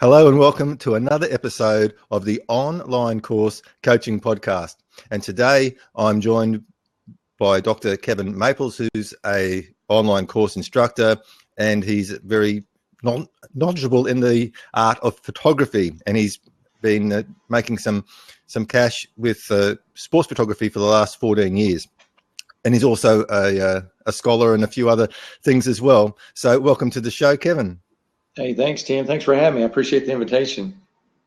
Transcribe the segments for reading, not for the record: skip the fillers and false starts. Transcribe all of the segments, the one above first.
Hello and welcome to another episode of the Online Course Coaching Podcast. And today I'm joined by Dr. Kevin Maples, who's a online course instructor, and he's very knowledgeable in the art of photography. And he's been making some cash with sports photography for the last 14 years. And he's also a scholar and a few other things as well. So welcome to the show, Kevin. Hey, thanks, Tim. Thanks for having me. I appreciate the invitation.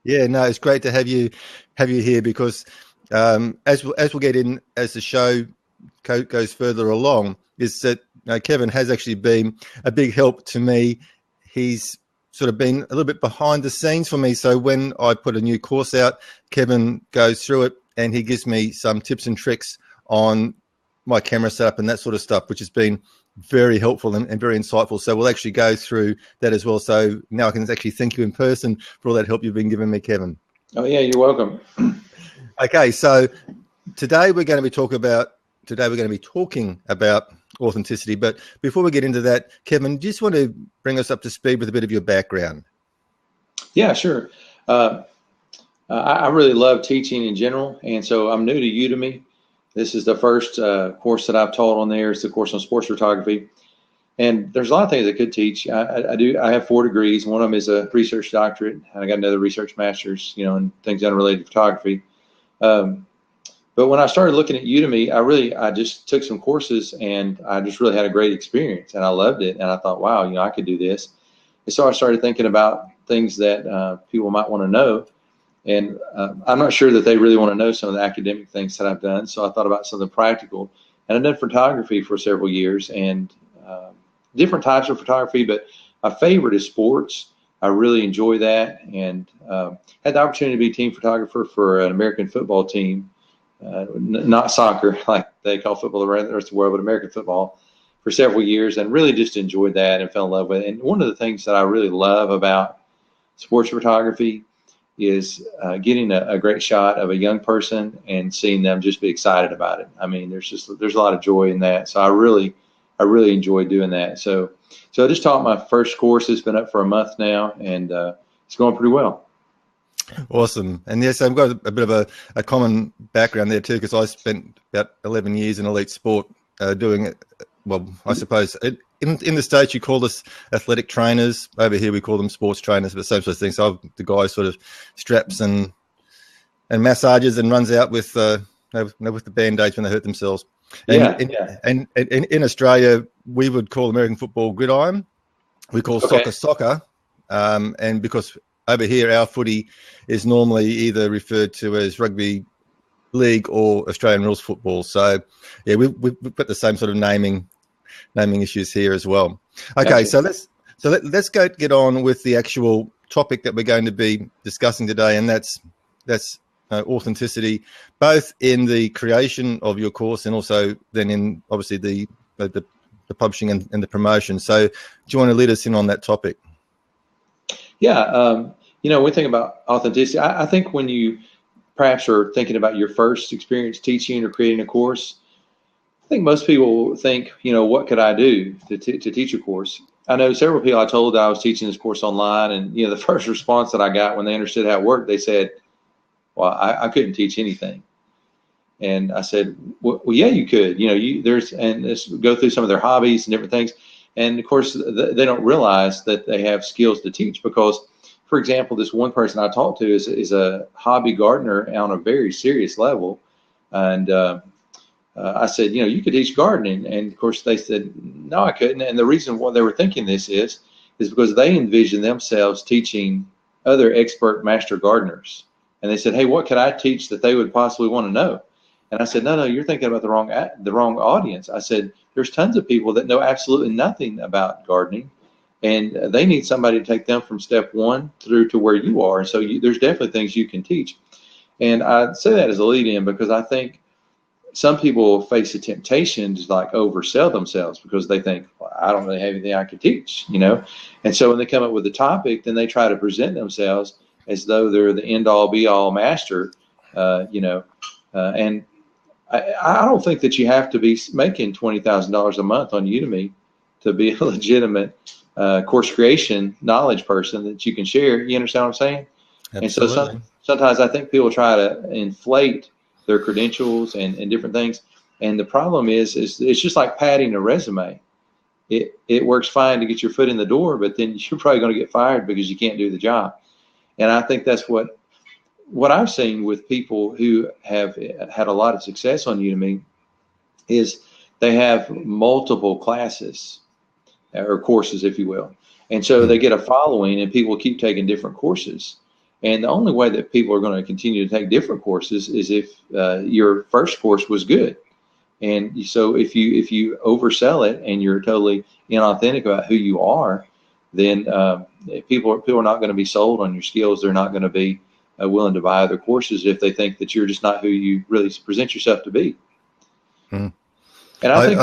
Yeah, no, it's great to have you here because as we'll get in as the show goes further along, is that Kevin has actually been a big help to me. He's sort of been a little bit behind the scenes for me. So when I put a new course out, Kevin goes through it and he gives me some tips and tricks on my camera setup and that sort of stuff, which has been very helpful and very insightful. So we'll actually go through that as well. So now I can actually thank you in person for all that help you've been giving me, Kevin. Oh yeah, you're welcome. Okay, so today we're going to be talking about authenticity. But before we get into that, Kevin, do you just want to bring us up to speed with a bit of your background? Yeah, sure. I really love teaching in general, and so I'm new to Udemy. This is the first course that I've taught on there. It's the course on sports photography. And there's a lot of things I could teach. I have 4 degrees. One of them is a research doctorate. And I got another research master's, in things unrelated to photography. But when I started looking at Udemy, I just took some courses and I just really had a great experience and I loved it. And I thought, wow, I could do this. And so I started thinking about things that people might want to know. And I'm not sure that they really want to know some of the academic things that I've done. So I thought about something practical. And I've done photography for several years and different types of photography, but my favorite is sports. I really enjoy that and had the opportunity to be team photographer for an American football team, not soccer like they call football the rest of the world, but American football for several years and really just enjoyed that and fell in love with it. And one of the things that I really love about sports photography is getting a great shot of a young person and seeing them just be excited about it. I mean, there's a lot of joy in that. So I really enjoy doing that. So I just taught my first course. It's been up for a month now, and it's going pretty well. Awesome. And yes, I've got a bit of a common background there too, because I spent about 11 years in elite sport doing it. Well, I suppose in the States you call us athletic trainers. Over here we call them sports trainers, but same sort of thing. So the guy sort of straps and massages and runs out with the band-aids when they hurt themselves. And in Australia, we would call American football gridiron. We call soccer. And because over here our footy is normally either referred to as rugby league or Australian rules football. So yeah, we've got the same sort of naming issues here as well. Okay, gotcha. So let's get on with the actual topic that we're going to be discussing today, and that's authenticity, both in the creation of your course and also then in obviously the publishing and the promotion. So do you want to lead us in on that topic? Yeah, when we think about authenticity, I think when you perhaps are thinking about your first experience teaching or creating a course, I think most people think, what could I do to teach a course? I know several people I told I was teaching this course online, and the first response that I got when they understood how it worked, they said, well, I couldn't teach anything. And I said, well, yeah, you could. Let's go through some of their hobbies and different things. And of course, they don't realize that they have skills to teach because, for example, this one person I talked to is a hobby gardener on a very serious level. And I said, you could teach gardening. And of course they said, no, I couldn't. And the reason why they were thinking this is because they envision themselves teaching other expert master gardeners. And they said, hey, what could I teach that they would possibly want to know? And I said, no, you're thinking about the wrong audience. I said, there's tons of people that know absolutely nothing about gardening, and they need somebody to take them from step 1 through to where you are. So there's definitely things you can teach. And I say that as a lead in because I think some people face a temptation to oversell themselves because they think, well, I don't really have anything I could teach, And so when they come up with a topic, then they try to present themselves as though they're the end-all, be-all master, and I don't think that you have to be making $20,000 a month on Udemy to be a legitimate course creation knowledge person that you can share. You understand what I'm saying? Absolutely. And so sometimes I think people try to inflate their credentials and different things. And the problem is it's just like padding a resume. It works fine to get your foot in the door, but then you're probably going to get fired because you can't do the job. And I think that's what I've seen with people who have had a lot of success on Udemy is they have multiple classes or courses, if you will. And so they get a following and people keep taking different courses. And the only way that people are going to continue to take different courses is if your first course was good. And so if you oversell it and you're totally inauthentic about who you are, then people are not going to be sold on your skills. They're not going to be willing to buy other courses if they think that you're just not who you really present yourself to be. And I think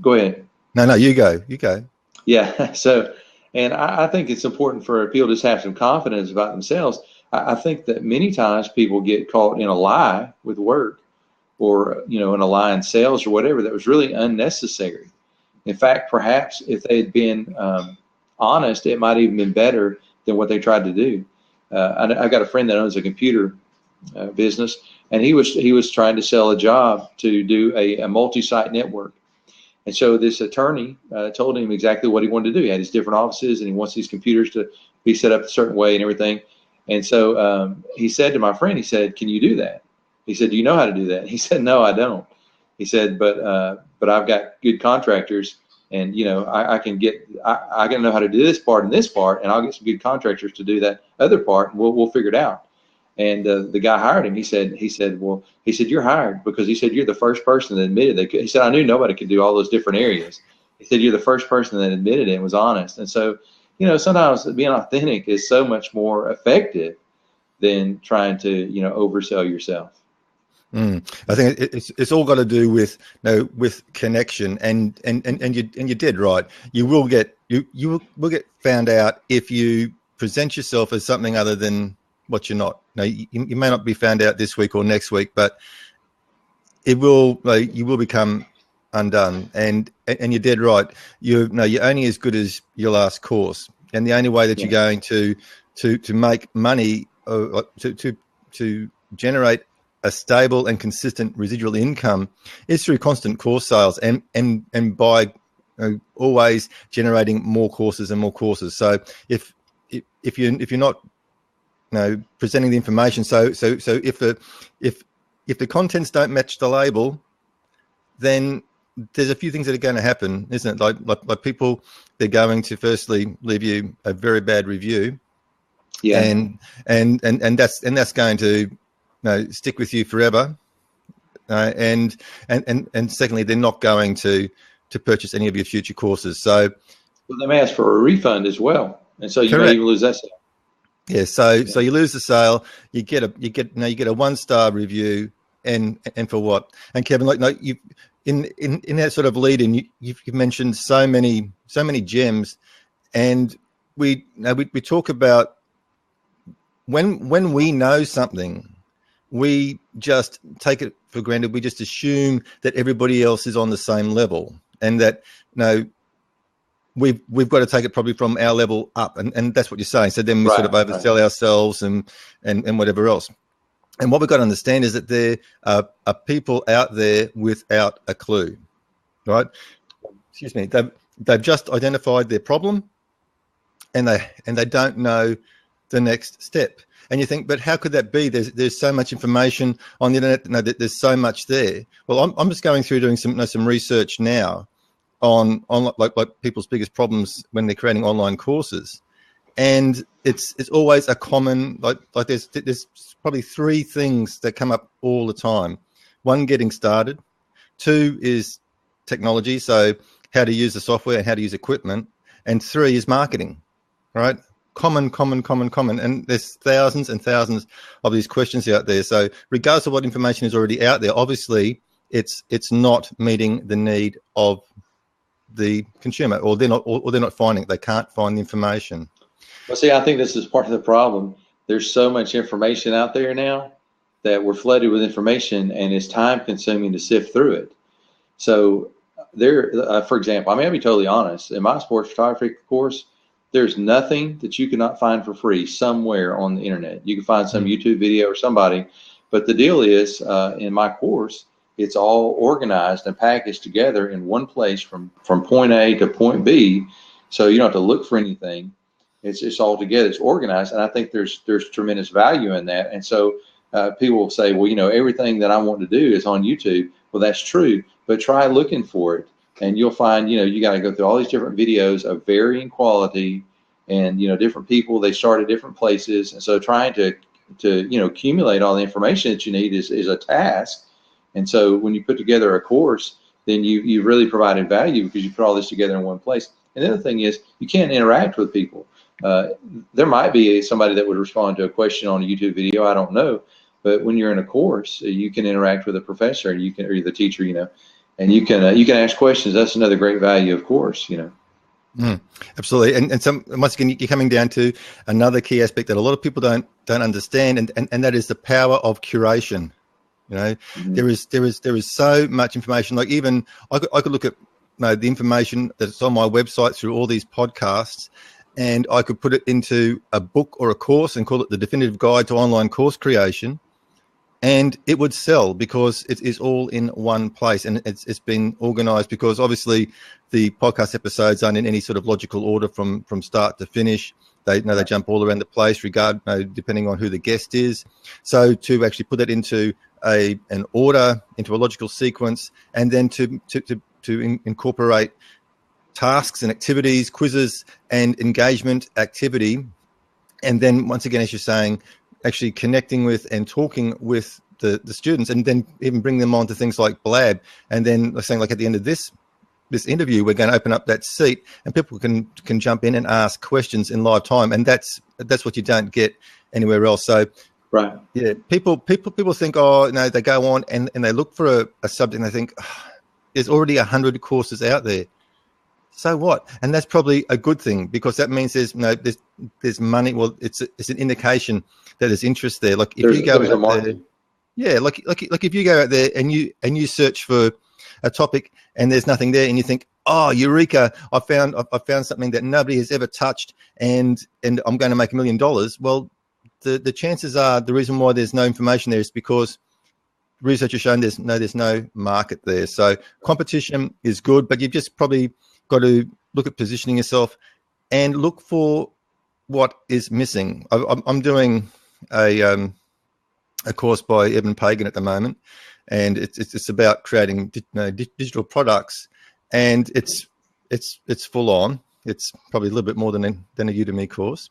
go ahead. No, you go. Yeah. So, and I think it's important for people to just have some confidence about themselves. I think that many times people get caught in a lie with work or, in a lie in sales or whatever that was really unnecessary. In fact, perhaps if they had been honest, it might even been better than what they tried to do. I've got a friend that owns a computer business, and he was trying to sell a job to do a multi-site network. And so this attorney told him exactly what he wanted to do. He had his different offices, and he wants these computers to be set up a certain way and everything. And so he said to my friend, he said, "Can you do that?" He said, "Do you know how to do that?" He said, "No, I don't." He said, but I've got good contractors, and I can know how to do this part and this part, and I'll get some good contractors to do that other part, and we'll figure it out." And the guy hired him. He said, "You're hired," because he said, "You're the first person that admitted they could." He said, "I knew nobody could do all those different areas." He said, "You're the first person that admitted it and was honest." And so, sometimes being authentic is so much more effective than trying to, oversell yourself. I think it's all got to do with connection, and you did right. You will get found out if you present yourself as something other than what you're not. Now, you may not be found out this week or next week, but you will become undone. And you're dead right. You're only as good as your last course, and the only way that you're going to make money to generate a stable and consistent residual income is through constant course sales and by always generating more courses and more courses. So if you're not presenting the information, so if the contents don't match the label, then there's a few things that are going to happen, isn't it? Like people, they're going to firstly leave you a very bad review, and that's going to stick with you forever, and secondly, they're not going to purchase any of your future courses. So they may ask for a refund as well, and so you may even lose that sale. Yeah, so you lose the sale, you get a 1-star review, and for what? And Kevin, you in that sort of lead in, you've mentioned so many gems, and we talk about when we know something, we just take it for granted. We just assume that everybody else is on the same level, and that we've got to take it probably from our level up, and that's what you're saying. So then we sort of oversell ourselves and whatever else. And what we've got to understand is that there are people out there without a clue, right? Excuse me. They've just identified their problem, and they don't know the next step. And you think, but how could that be? There's so much information on the internet. There's so much there. Well, I'm just going through doing some research now on like people's biggest problems when they're creating online courses, and it's always a common like there's probably 3 things that come up all the time. 1, getting started. 2 is technology, so how to use the software and how to use equipment. And 3 is marketing, right? Common. And there's thousands and thousands of these questions out there. So regardless of what information is already out there, obviously it's not meeting the need of the consumer, or they're not finding it. They can't find the information. Well, see, I think this is part of the problem. There's so much information out there now that we're flooded with information, and it's time consuming to sift through it. So for example, I'll be totally honest. In my sports photography course, there's nothing that you cannot find for free somewhere on the internet. You can find some YouTube video or somebody, but the deal is, in my course, it's all organized and packaged together in one place from point A to point B, so you don't have to look for anything. It's all together. It's organized, and I think there's tremendous value in that. And so people will say, well, everything that I want to do is on YouTube. Well, that's true, but try looking for it. And you'll find, you got to go through all these different videos of varying quality, and different people. They start at different places, and so trying to accumulate all the information that you need is a task. And so when you put together a course, then you really provided value because you put all this together in one place. And the other thing is, you can't interact with people. There might be somebody that would respond to a question on a YouTube video. I don't know, but when you're in a course, you can interact with a professor, and or the teacher, and you can ask questions. That's another great value of course, Absolutely. And so once again, you're coming down to another key aspect that a lot of people don't understand, and that is the power of curation. There is so much information. Like, even I could look at the information that's on my website through all these podcasts, and I could put it into a book or a course and call it the Definitive Guide to Online Course Creation. And it would sell because it is all in one place, and it's been organized, because obviously the podcast episodes aren't in any sort of logical order from start to finish. They jump all around the place, depending on who the guest is. So to actually put that into an order, into a logical sequence, and then to incorporate tasks and activities, quizzes and engagement activity, and then once again, as you're saying, actually connecting with and talking with the students, and then even bring them on to things like Blab. And then saying, like, at the end of this interview, we're going to open up that seat and people can jump in and ask questions in live time. And that's what you don't get anywhere else. So, right. Yeah. People think, they go on and they look for a subject, and they think, there's already 100 courses out there. So what? And that's probably a good thing, because that means there's money. Well, it's an indication that there's interest there. Like, if you go out there, like if you go out there and you search for a topic and there's nothing there, and you think, oh, eureka, I found something that nobody has ever touched, and I'm going to make $1 million. Well, the chances are the reason why there's no information there is because research has shown there's no market there. So competition is good, but you've just probably got to look at positioning yourself and look for what is missing. I'm doing a course by Evan Pagan at the moment, and it's about creating digital products, and it's full on. It's probably a little bit more than a Udemy course,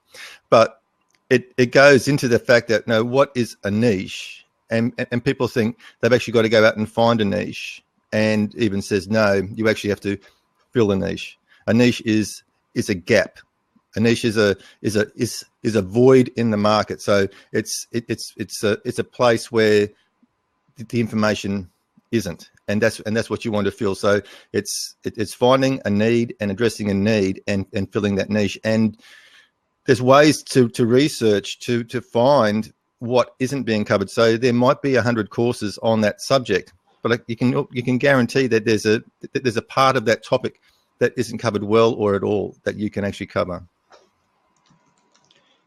but it goes into the fact that what is a niche, and people think they've actually got to go out and find a niche, and even says no, you actually have to fill a niche. A niche is a gap. A niche is a void in the market. So it's a place where the information isn't, and that's what you want to fill. So it's finding a need and addressing a need and filling that niche. And there's ways to research to find what isn't being covered. So there might be 100 courses on that subject, but you can guarantee that there's a part of that topic that isn't covered well or at all that you can actually cover.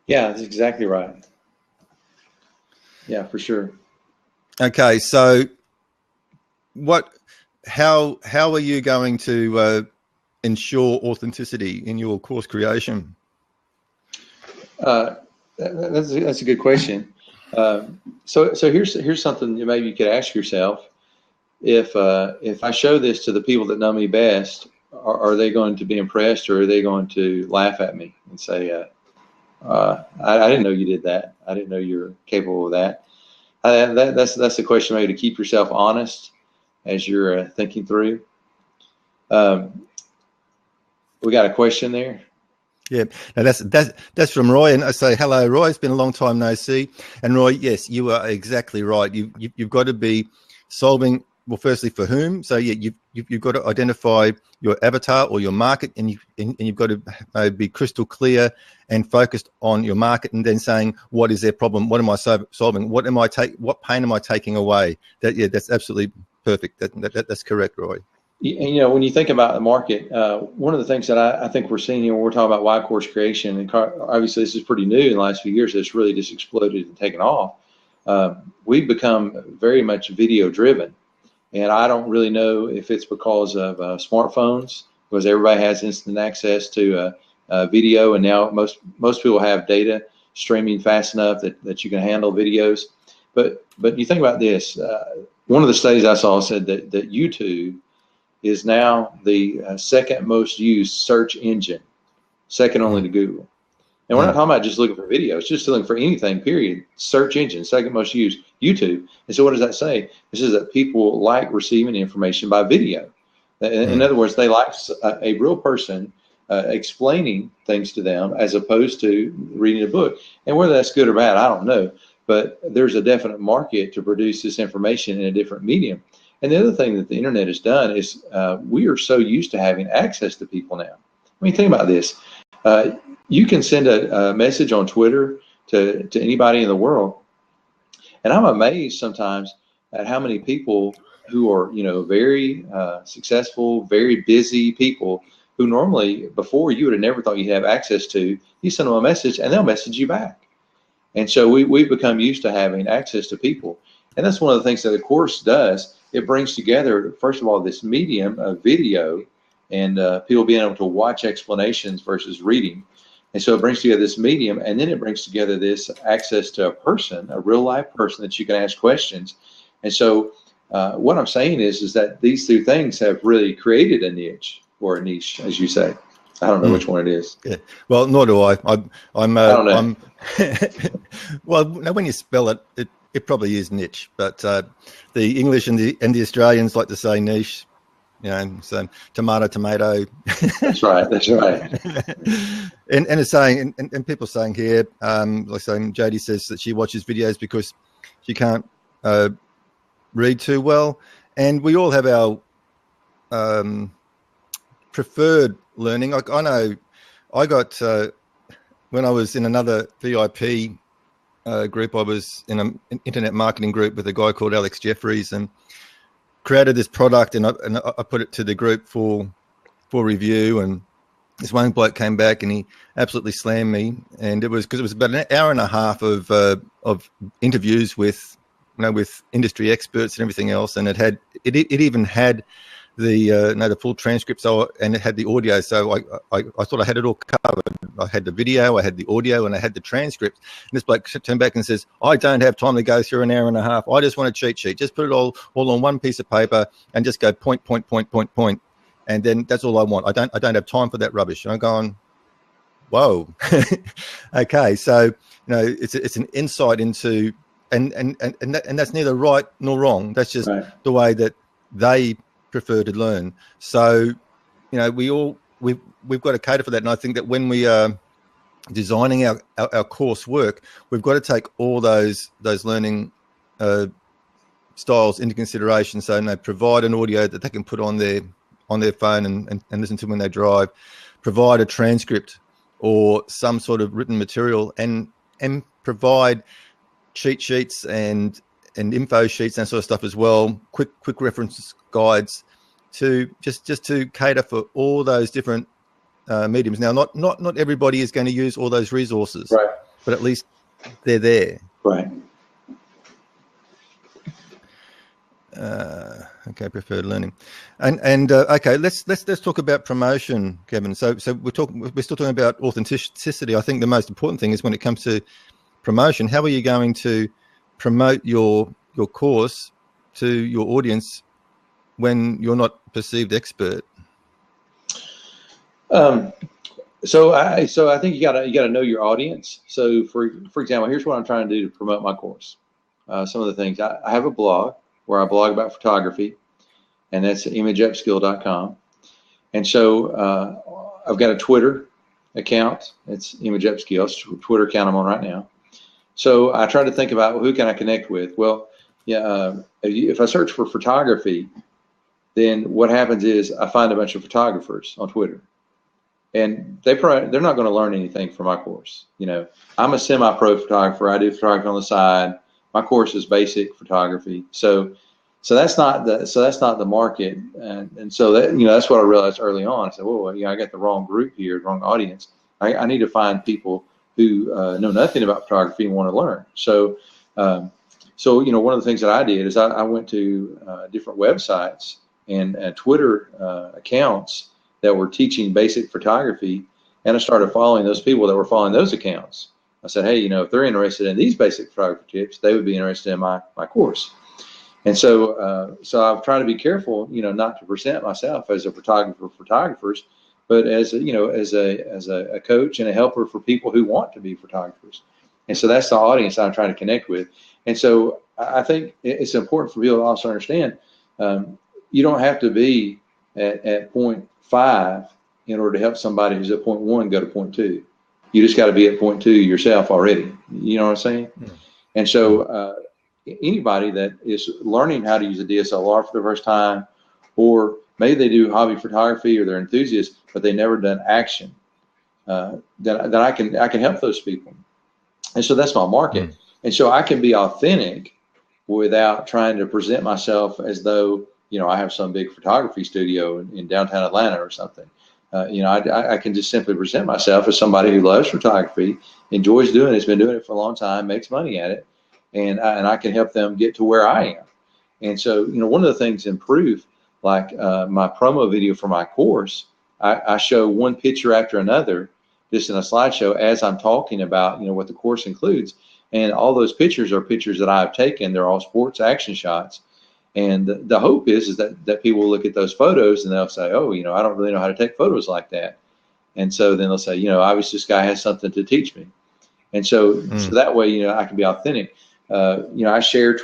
Yeah, that's exactly right. Yeah, for sure. Okay, so how are you going to ensure authenticity in your course creation? That's a good question. So here's something that maybe you could ask yourself. If I show this to the people that know me best, are they going to be impressed, or are they going to laugh at me and say, I didn't know you did that. I didn't know you were capable of that. That's the question, maybe, to keep yourself honest as you're thinking through. We got a question there. Yeah, now that's from Roy, and I say, hello, Roy. It's been a long time no see. And Roy, yes, you are exactly right. You've got to be solving, well, firstly, for whom. So yeah, you've got to identify your avatar or your market, and you've got to be crystal clear and focused on your market, and then saying, what is their problem? What am I solving? What pain am I taking away? That's absolutely perfect. That's correct, Roy. When you think about the market, one of the things that I think we're seeing here when we're talking about wide course creation, and obviously this is pretty new in the last few years, it's really just exploded and taken off. We've become very much video driven. And I don't really know if it's because of smartphones, because everybody has instant access to video, and now most people have data streaming fast enough that you can handle videos. But you think about this. One of the studies I saw said that YouTube is now the second most used search engine, second only to Google. And we're not talking about just looking for videos, just looking for anything, period. Search engine, second most used, YouTube. And so what does that say? This is that people like receiving information by video. In other words, they like a real person explaining things to them as opposed to reading a book. And whether that's good or bad, I don't know. But there's a definite market to produce this information in a different medium. And the other thing that the internet has done is we are so used to having access to people now. I mean, think about this. You can send a message on Twitter to anybody in the world. And I'm amazed sometimes at how many people who are, very successful, very busy people who normally before you would have never thought you'd have access to, you send them a message and they'll message you back. And so we've become used to having access to people. And that's one of the things that the course does. It brings together, first of all, this medium of video and people being able to watch explanations versus reading. And so it brings together this medium, and then it brings together this access to a person, a real life person that you can ask questions. And so what I'm saying is that these two things have really created a niche, or a niche, as you say. I don't know which one it is. Yeah. Well, nor do I. I don't know. Well, no, when you spell it, it probably is niche, but the English and the Australians like to say niche. So tomato. That's right. That's right. and it's saying, and people saying here, like saying, Jody says that she watches videos because she can't read too well, and we all have our preferred learning. Like I know, I got when I was in another VIP group, I was in an internet marketing group with a guy called Alex Jeffries, and created this product, and I put it to the group for review, and this one bloke came back and he absolutely slammed me, and it was because it was about an hour and a half of interviews with industry experts and everything else, and it even had the full transcript, and it had the audio, so I thought I had it all covered. I had the video, I had the audio, and I had the transcript. And this bloke turned back and says, "I don't have time to go through an hour and a half. I just want a cheat sheet. Just put it all on one piece of paper and just go point, and then that's all I want. I don't have time for that rubbish." And I'm going, whoa, okay. So it's an insight into, and that's neither right nor wrong. That's just the way that they prefer to learn. So we've got to cater for that, and I think that when we are designing our coursework, we've got to take all those learning styles into consideration. So provide an audio that they can put on their phone and listen to when they drive, provide a transcript or some sort of written material, and provide cheat sheets and info sheets and that sort of stuff as well, quick reference guides, to just to cater for all those different mediums. Now, not everybody is going to use all those resources, right? But at least they're there, right? Okay, preferred learning, and okay, let's talk about promotion, Kevin. So we're still talking about authenticity. I think the most important thing is when it comes to promotion, how are you going to promote your course to your audience when you're not perceived expert? So I think you gotta know your audience. So for example, here's what I'm trying to do to promote my course. Some of the things, I have a blog where I blog about photography, and that's at imageupskill.com. And so I've got a Twitter account. It's imageupskill. It's a Twitter account I'm on right now. So I try to think about who can I connect with. Well, if I search for photography, then what happens is I find a bunch of photographers on Twitter, and they're not going to learn anything from my course. I'm a semi-pro photographer. I do photography on the side. My course is basic photography. So that's not the market, and so that that's what I realized early on. I said, well, I got the wrong group here, wrong audience. I need to find people who know nothing about photography and want to learn. So one of the things that I did is I went to different websites and Twitter accounts that were teaching basic photography, and I started following those people that were following those accounts. I said, hey, if they're interested in these basic photography tips, they would be interested in my course. And so I've tried to be careful, not to present myself as a photographer for photographers, but as a coach and a helper for people who want to be photographers. And so that's the audience I'm trying to connect with. And so I think it's important for people to also understand, you don't have to be at 0.5 in order to help somebody who's at 0.1 go to 0.2. You just got to be at 0.2 yourself already. You know what I'm saying? Mm-hmm. And so anybody that is learning how to use a DSLR for the first time, or maybe they do hobby photography or they're enthusiasts, but they've never done action, then I can help those people. And so that's my market. Mm-hmm. And so I can be authentic without trying to present myself as though, I have some big photography studio in downtown Atlanta or something. I can just simply present myself as somebody who loves photography, enjoys doing it, has been doing it for a long time, makes money at it, and I can help them get to where I am. And so, one of the things in proof, like my promo video for my course, I show one picture after another, just in a slideshow as I'm talking about, what the course includes. And all those pictures are pictures that I've taken. They're all sports action shots. And the hope is that people will look at those photos and they'll say, oh, I don't really know how to take photos like that. And so then they'll say, obviously this guy has something to teach me. And so that way, I can be authentic. I share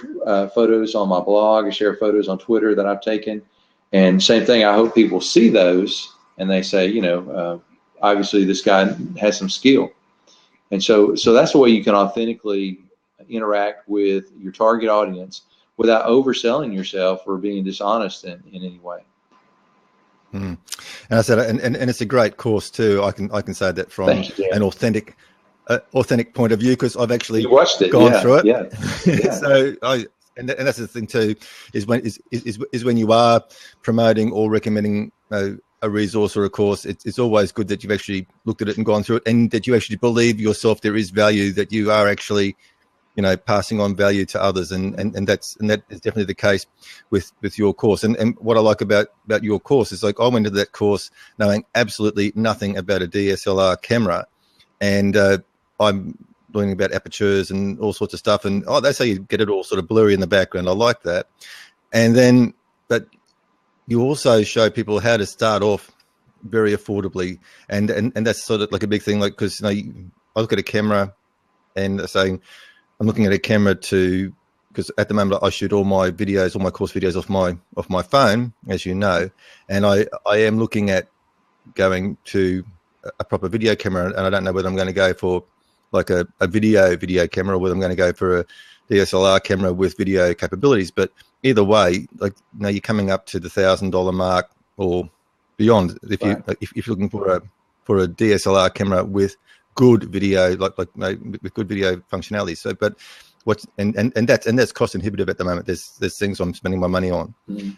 photos on my blog. I share photos on Twitter that I've taken. And same thing, I hope people see those and they say, obviously this guy has some skill. And so that's the way you can authentically interact with your target audience without overselling yourself or being dishonest in any way. And I said, and it's a great course too. I can say that from an authentic point of view, because I've actually gone through it. Yeah. So and that's the thing too, is when you are promoting or recommending a resource or a course, it's always good that you've actually looked at it and gone through it, and that you actually believe yourself there is value, that you are actually passing on value to others, and that is definitely the case with your course. And what I like about your course is, like, I went into that course knowing absolutely nothing about a DSLR camera, and I'm learning about apertures and all sorts of stuff, and that's how you get it all sort of blurry in the background. I like that. And then, but you also show people how to start off very affordably, and that's sort of like a big thing, like, because I look at a camera and saying, I'm looking at a camera because at the moment I shoot all my course videos off my phone, as you know, and I am looking at going to a proper video camera, and I don't know whether I'm going to go for like a video camera, or whether I'm going to go for a DSLR camera with video capabilities. But either way, like, you're coming up to the $1,000 mark or beyond if you're looking for a DSLR camera with good video, with good video functionality. So, but that's cost inhibitive at the moment. There's things I'm spending my money on. Mm-hmm.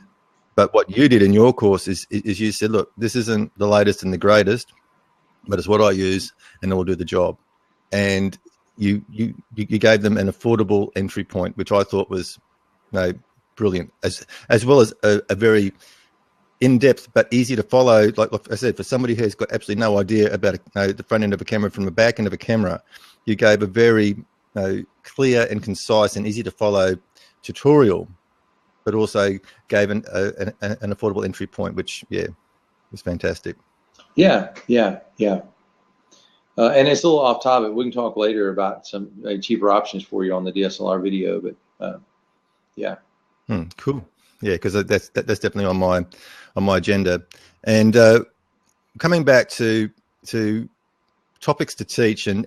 But what you did in your course is you said, look, this isn't the latest and the greatest, but it's what I use, and it will do the job. And you gave them an affordable entry point, which I thought was brilliant, as well as a very in-depth but easy to follow. Like I said, for somebody who's got absolutely no idea about the front end of a camera from the back end of a camera, you gave a very clear and concise and easy to follow tutorial, but also gave an affordable entry point, which was fantastic. Yeah. And it's a little off topic. We can talk later about some cheaper options for you on the DSLR video, but yeah. Cool. Yeah, because that's definitely on my agenda. And coming back to topics to teach and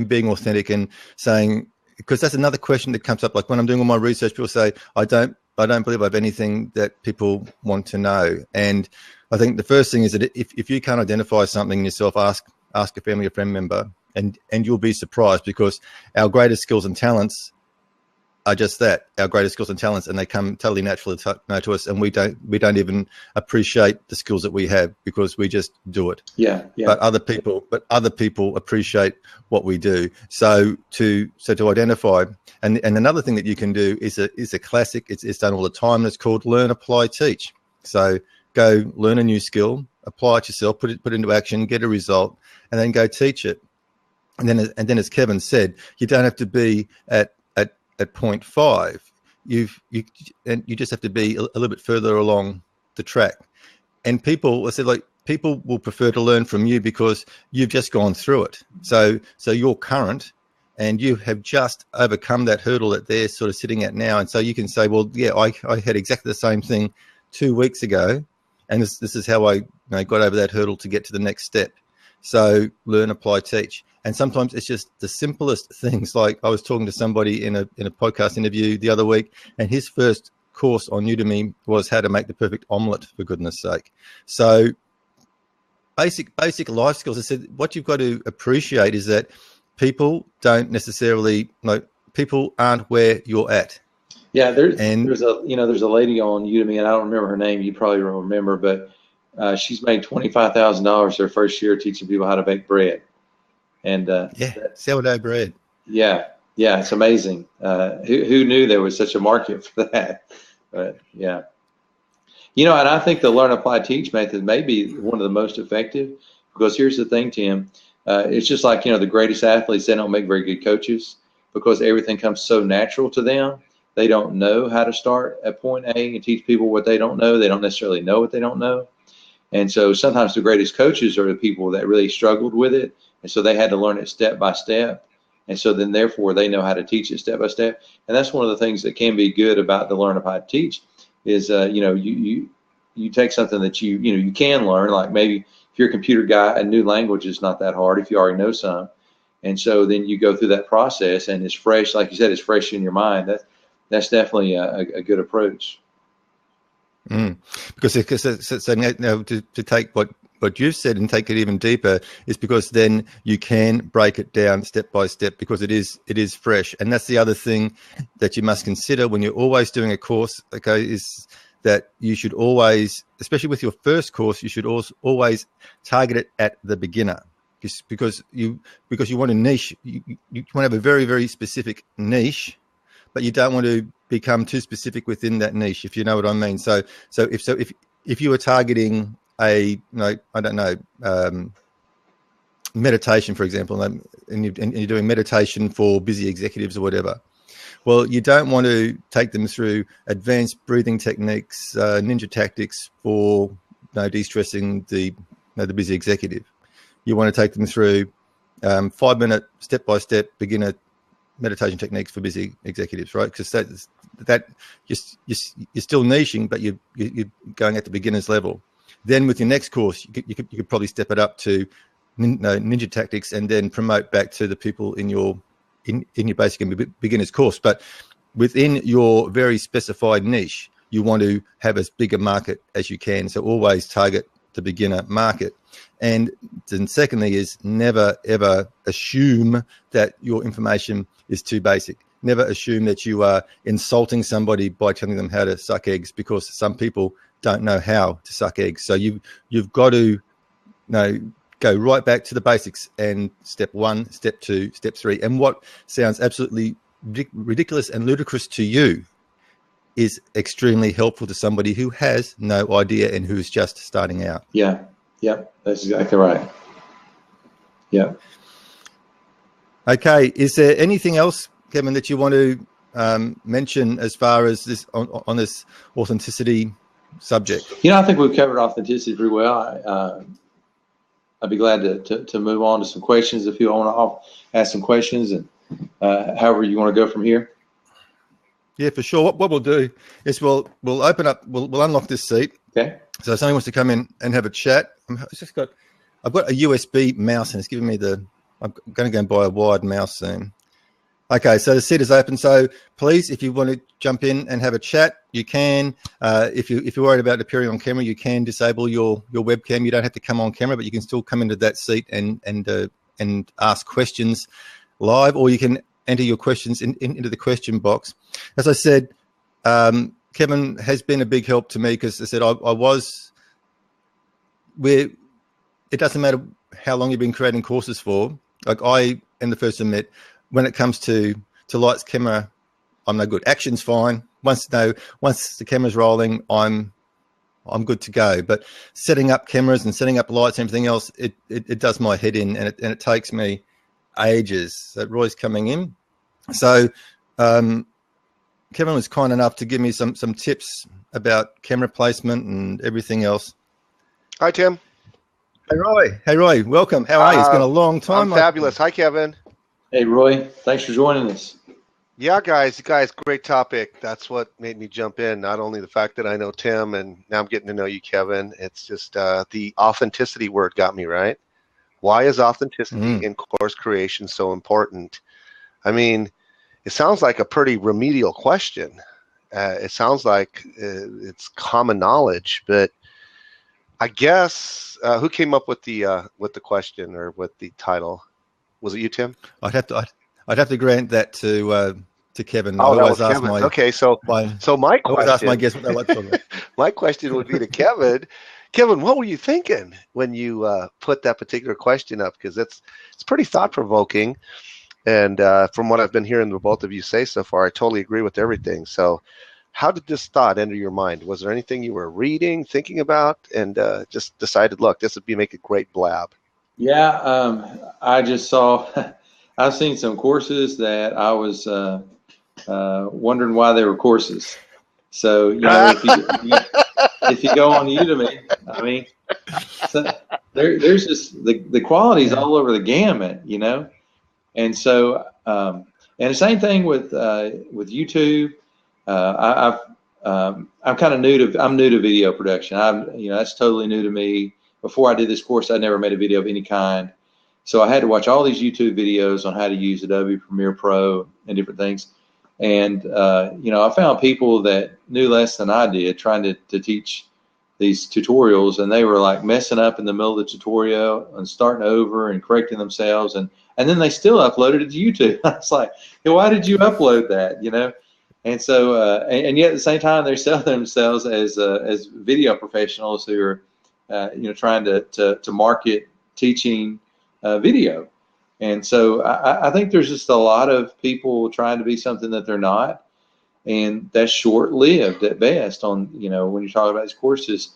being authentic and saying, because that's another question that comes up. Like, when I'm doing all my research, people say, I don't believe I have anything that people want to know. And I think the first thing is that if you can't identify something in yourself, ask a family or friend member, and you'll be surprised, because our greatest skills and talents are just that, our greatest skills and talents, and they come totally naturally to us, and we don't even appreciate the skills that we have because we just do it. Yeah. But other people appreciate what we do. So to identify, and another thing that you can do is a classic. It's done all the time. It's called learn, apply, teach. So go learn a new skill, apply it yourself, put it into action, get a result, and then go teach it. And then as Kevin said, you don't have to be at 0.5. You just have to be a little bit further along the track. And people will prefer to learn from you because you've just gone through it. So you're current, and you have just overcome that hurdle that they're sort of sitting at now. And so you can say, well, yeah, I had exactly the same thing 2 weeks ago, and this is how I got over that hurdle to get to the next step. So learn, apply, teach. And sometimes it's just the simplest things. Like I was talking to somebody in a podcast interview the other week, and his first course on Udemy was how to make the perfect omelette, for goodness sake. So basic life skills. I said what you've got to appreciate is that people don't necessarily people aren't where you're at. Yeah, there's a lady on Udemy, and I don't remember her name. You probably remember, but she's made $25,000 her first year teaching people how to bake bread. And sourdough bread. Yeah, it's amazing. Who knew there was such a market for that? But yeah, and I think the learn, apply, teach method may be one of the most effective, because here's the thing, Tim. It's just like the greatest athletes, they don't make very good coaches because everything comes so natural to them. They don't know how to start at point A and teach people what they don't know. They don't necessarily know what they don't know. And so sometimes the greatest coaches are the people that really struggled with it. And so they had to learn it step by step. And so then therefore they know how to teach it step by step. And that's one of the things that can be good about the learn, apply, teach is, you take something that you can learn, like maybe if you're a computer guy, a new language is not that hard if you already know some. And so then you go through that process and it's fresh, like you said, it's fresh in your mind. That's definitely a good approach. Because so now to take what you've said and take it even deeper is because then you can break it down step by step because it is fresh. And that's the other thing that you must consider when you're always doing a course, okay, is that you should always, especially with your first course, you should always target it at the beginner. Because you want a niche, you want to have a very, very specific niche, but you don't want to become too specific within that niche, if you know what I mean. So if you were targeting meditation, for example, and you're doing meditation for busy executives or whatever, well, you don't want to take them through advanced breathing techniques, ninja tactics for de-stressing the busy executive. You want to take them through 5-minute step-by-step beginner meditation techniques for busy executives, right? Because that you're still niching, but you're going at the beginner's level. Then with your next course, you could probably step it up to ninja tactics, and then promote back to the people in your basic and beginner's course. But within your very specified niche, you want to have as big a market as you can. So always target the beginner market. And then secondly is never, ever assume that your information is too basic. Never assume that you are insulting somebody by telling them how to suck eggs, because some people don't know how to suck eggs. So you've got to go right back to the basics, and step 1, step 2, step 3. And what sounds absolutely ridiculous and ludicrous to you is extremely helpful to somebody who has no idea and who's just starting out. Yeah, that's exactly right. Yeah. Okay, is there anything else, Kevin, that you want to mention as far as this on this authenticity subject? I think we've covered authenticity pretty well. I'd be glad to move on to some questions if you want to ask some questions, and however you want to go from here. Yeah, for sure. What we'll do is we'll open up, we'll unlock this seat. Okay. So if somebody wants to come in and have a chat, I've got a USB mouse, and it's giving me I'm going to go and buy a wired mouse soon. Okay, so the seat is open. So please, if you want to jump in and have a chat, you can. If you're worried about appearing on camera, you can disable your webcam. You don't have to come on camera, but you can still come into that seat and ask questions live, or you can enter your questions into the question box. As I said, Kevin has been a big help to me because I said it doesn't matter how long you've been creating courses for. Like I am the first to admit, when it comes to lights, camera, I'm no good. Action's fine. Once the camera's rolling, I'm good to go. But setting up cameras and setting up lights and everything else, it does my head in, and it takes me ages. So Roy's coming in. So Kevin was kind enough to give me some tips about camera placement and everything else. Hi, Tim. Hey Roy, welcome. How are you? It's been a long time. I'm fabulous. Hi, Kevin. Hey, Roy. Thanks for joining us. Yeah, guys, great topic. That's what made me jump in. Not only the fact that I know Tim, and now I'm getting to know you, Kevin. It's just the authenticity word got me, right? Why is authenticity in course creation so important? I mean, it sounds like a pretty remedial question. It sounds like it's common knowledge, but I guess who came up with the question or with the title? Was it you, Tim? I'd have to grant that to Kevin. Oh, that was Kevin. Okay, so my question. I always ask my guests what they like to talk about. My question would be to Kevin. Kevin, what were you thinking when you put that particular question up? Because it's pretty thought provoking, and from what I've been hearing the both of you say so far, I totally agree with everything. So, how did this thought enter your mind? Was there anything you were reading, thinking about, and just decided, look, this would make a great blab? Yeah, I just saw. I've seen some courses that I was wondering why they were courses. So if you go on Udemy, I mean, so there's just the quality's all over the gamut, and so and the same thing with YouTube. I'm kind of new to video production. That's totally new to me. Before I did this course, I never made a video of any kind. So I had to watch all these YouTube videos on how to use Adobe Premiere Pro and different things. And, I found people that knew less than I did trying to teach these tutorials, and they were like messing up in the middle of the tutorial and starting over and correcting themselves. And then they still uploaded it to YouTube. I was like, hey, why did you upload that? And so, and yet at the same time, they're selling themselves as video professionals who are, trying to market teaching video. And so I think there's just a lot of people trying to be something that they're not, and that's short-lived at best. On when you're talking about these courses,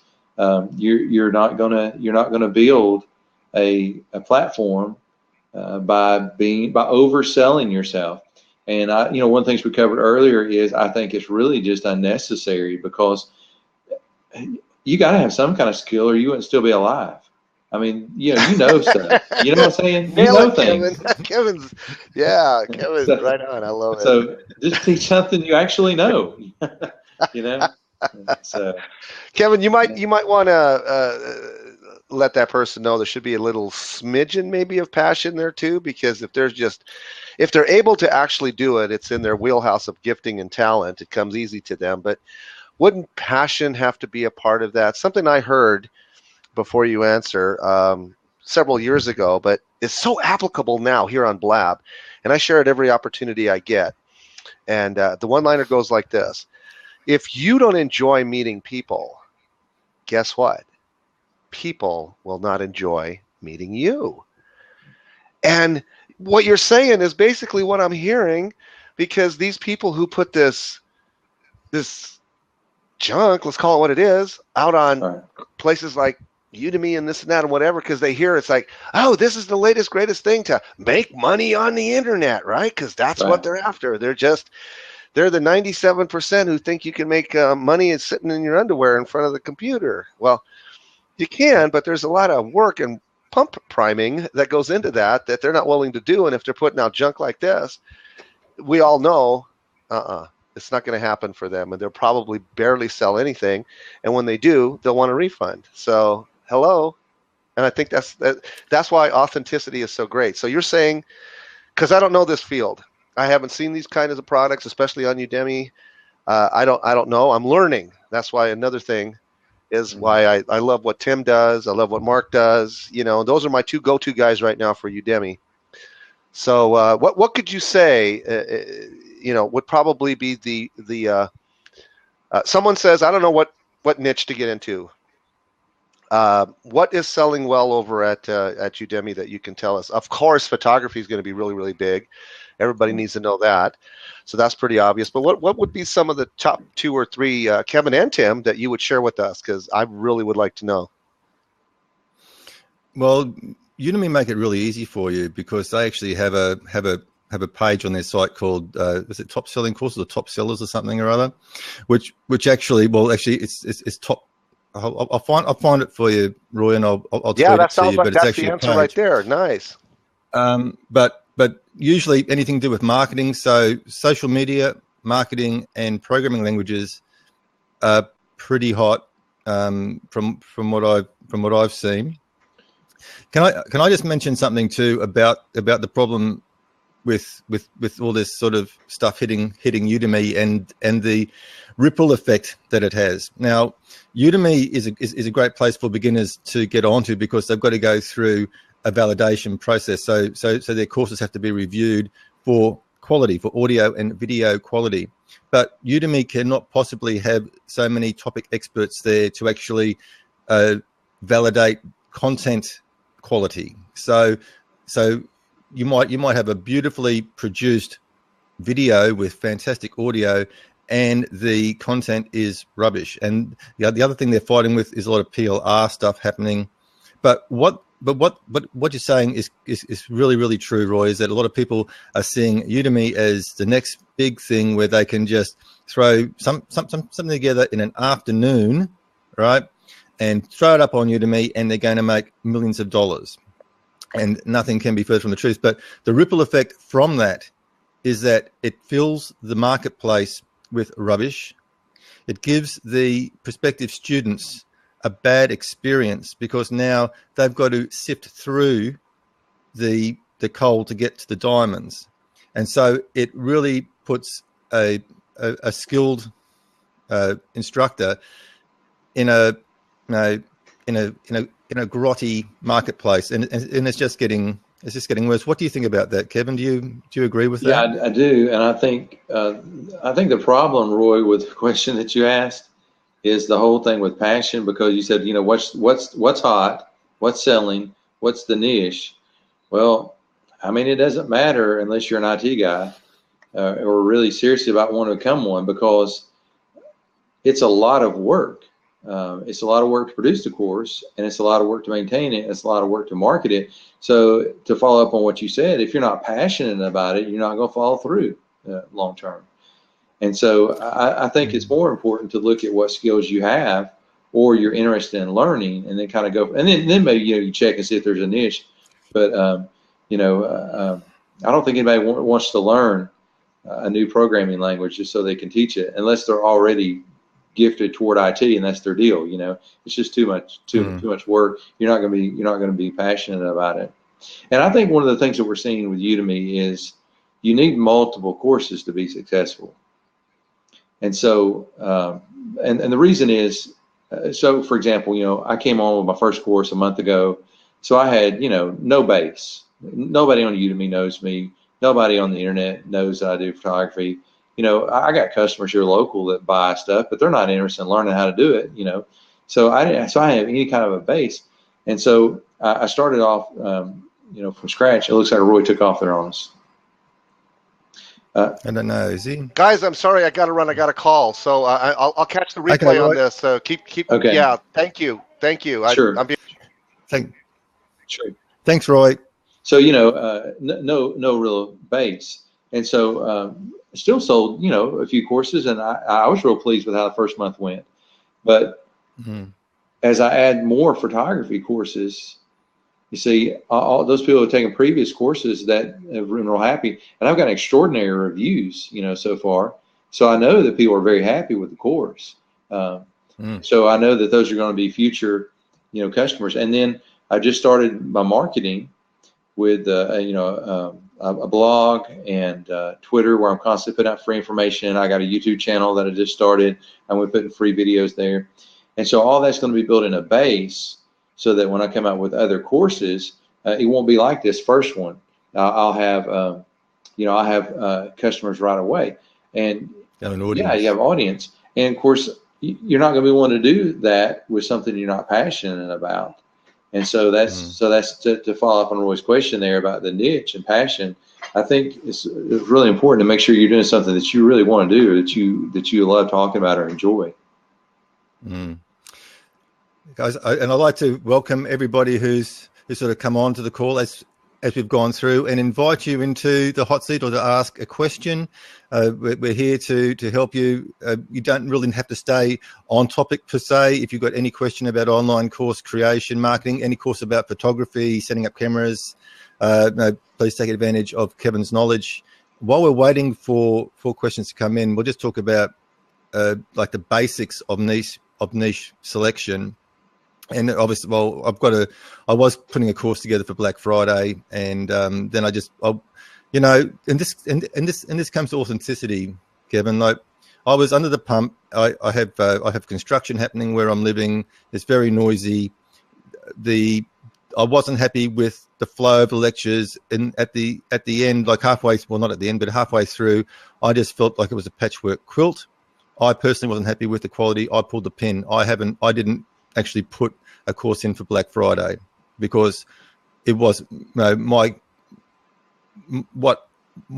you're not gonna build a platform by overselling yourself. And one of the things we covered earlier is I think it's really just unnecessary, because you got to have some kind of skill or you wouldn't still be alive. I mean, you know stuff. You know what I'm saying? You know things. Kevin's right on. I love it. So just teach something you actually know. So, Kevin, you might want to let that person know there should be a little smidgen maybe of passion there too, because if they're able to actually do it, it's in their wheelhouse of gifting and talent. It comes easy to them. But wouldn't passion have to be a part of that? Something I heard before you answer several years ago, but it's so applicable now here on Blab, and I share it every opportunity I get. And the one-liner goes like this: if you don't enjoy meeting people, guess what? People will not enjoy meeting you. And what you're saying is basically what I'm hearing, because these people who put this junk, let's call it what it is, out on places like Udemy and this and that and whatever, because they hear it's like, oh, this is the latest, greatest thing to make money on the internet, right? Because that's what they're after. They're the 97% who think you can make money and sitting in your underwear in front of the computer. Well, you can, but there's a lot of work and pump priming that goes into that they're not willing to do. And if they're putting out junk like this, we all know, it's not going to happen for them, and they'll probably barely sell anything. And when they do, they'll want a refund. So, hello. And I think that's why authenticity is so great. So you're saying, because I don't know this field, I haven't seen these kinds of products, especially on Udemy. I don't know. I'm learning. That's why another thing is why I love what Tim does. I love what Mark does. Those are my two go-to guys right now for Udemy. So what could you say, would probably be the someone says, I don't know what niche to get into. What is selling well over at Udemy that you can tell us? Of course, photography is going to be really, really big. Everybody needs to know that. So that's pretty obvious. But what would be some of the top 2 or 3, Kevin and Tim, that you would share with us? Because I really would like to know. Well, Udemy make it really easy for you because they actually have a page on their site called is it Top Selling Courses or Top Sellers or something or other, which actually it's top. I'll find it for you, Roy, and I'll tweet it to you. Like but that's it's actually the answer right there. Nice. But usually anything to do with marketing, so social media, marketing, and programming languages are pretty hot from what I've seen. Can I just mention something too about the problem with all this sort of stuff hitting Udemy and the ripple effect that it has. Now, Udemy is a great place for beginners to get onto because they've got to go through a validation process. So their courses have to be reviewed for quality, for audio and video quality. But Udemy cannot possibly have so many topic experts there to actually validate content quality. So you might have a beautifully produced video with fantastic audio, and the content is rubbish. And the other thing they're fighting with is a lot of PLR stuff happening. But what you're saying is really, really true, Roy, is that a lot of people are seeing Udemy as the next big thing where they can just throw something together in an afternoon, right, and throw it up on Udemy, and they're going to make millions of dollars. And nothing can be further from the truth. But the ripple effect from that is that it fills the marketplace with rubbish. It gives the prospective students a bad experience because now they've got to sift through the coal to get to the diamonds. And so it really puts a skilled instructor in a grotty marketplace, and it's just getting worse. What do you think about that, Kevin? Do you agree with that? Yeah, I do, and I think the problem, Roy, with the question that you asked is the whole thing with passion, because you said, what's hot, what's selling, what's the niche. Well, I mean, it doesn't matter unless you're an IT guy or really serious about wanting to become one, because it's a lot of work. It's a lot of work to produce the course, and it's a lot of work to maintain it. It's a lot of work to market it. So to follow up on what you said, if you're not passionate about it, you're not going to follow through long term. And so I think it's more important to look at what skills you have or you're interested in learning, and then kind of go. And then maybe you check and see if there's a niche. But I don't think anybody wants to learn a new programming language just so they can teach it, unless they're already gifted toward IT and that's their deal. It's just too much work. You're not going to be passionate about it. And I think one of the things that we're seeing with Udemy is you need multiple courses to be successful. And so and the reason is, so for example, I came on with my first course a month ago, so I had no base. Nobody on Udemy knows me. Nobody on the internet knows that I do photography. I got customers here local that buy stuff, but they're not interested in learning how to do it, So I have any kind of a base. And so I started off, from scratch. It looks like Roy took off there on us. I don't know. Is he? Guys, I'm sorry. I got to run. I got a call. So I'll catch the replay on this. So keep. Okay. Yeah. Thank you. Sure. Sure. Thanks, Roy. So, no real base. And so still sold, a few courses, and I was real pleased with how the first month went. But as I add more photography courses, you see, all those people who have taken previous courses that have been real happy, and I've got extraordinary reviews, so far. So I know that people are very happy with the course. So I know that those are going to be future, customers. And then I just started my marketing with, a blog and Twitter, where I'm constantly putting out free information. I got a YouTube channel that I just started. I'm going to put free videos there. And so all that's going to be built in a base, so that when I come out with other courses, it won't be like this first one. I'll have, I have customers right away, and you have audience, and of course you're not going to be wanting to do that with something you're not passionate about. And so that's to follow up on Roy's question there about the niche and passion. I think it's really important to make sure you're doing something that you really want to do, that you love talking about or enjoy. Guys, and I'd like to welcome everybody who's sort of come on to the call as we've gone through, and invite you into the hot seat or to ask a question. We're here to help you. You don't really have to stay on topic per se. If you've got any question about online course creation, marketing, any course about photography, setting up cameras, please take advantage of Kevin's knowledge. While we're waiting for questions to come in, we'll just talk about like the basics of niche selection. And obviously, I was putting a course together for Black Friday, and then and this comes to authenticity, Kevin. Like, I was under the pump. I have construction happening where I'm living. It's very noisy. I wasn't happy with the flow of the lectures, and at the end, like halfway, well, not at the end, but halfway through, I just felt like it was a patchwork quilt. I personally wasn't happy with the quality. I pulled the pin. I didn't actually put a course in for Black Friday because it was my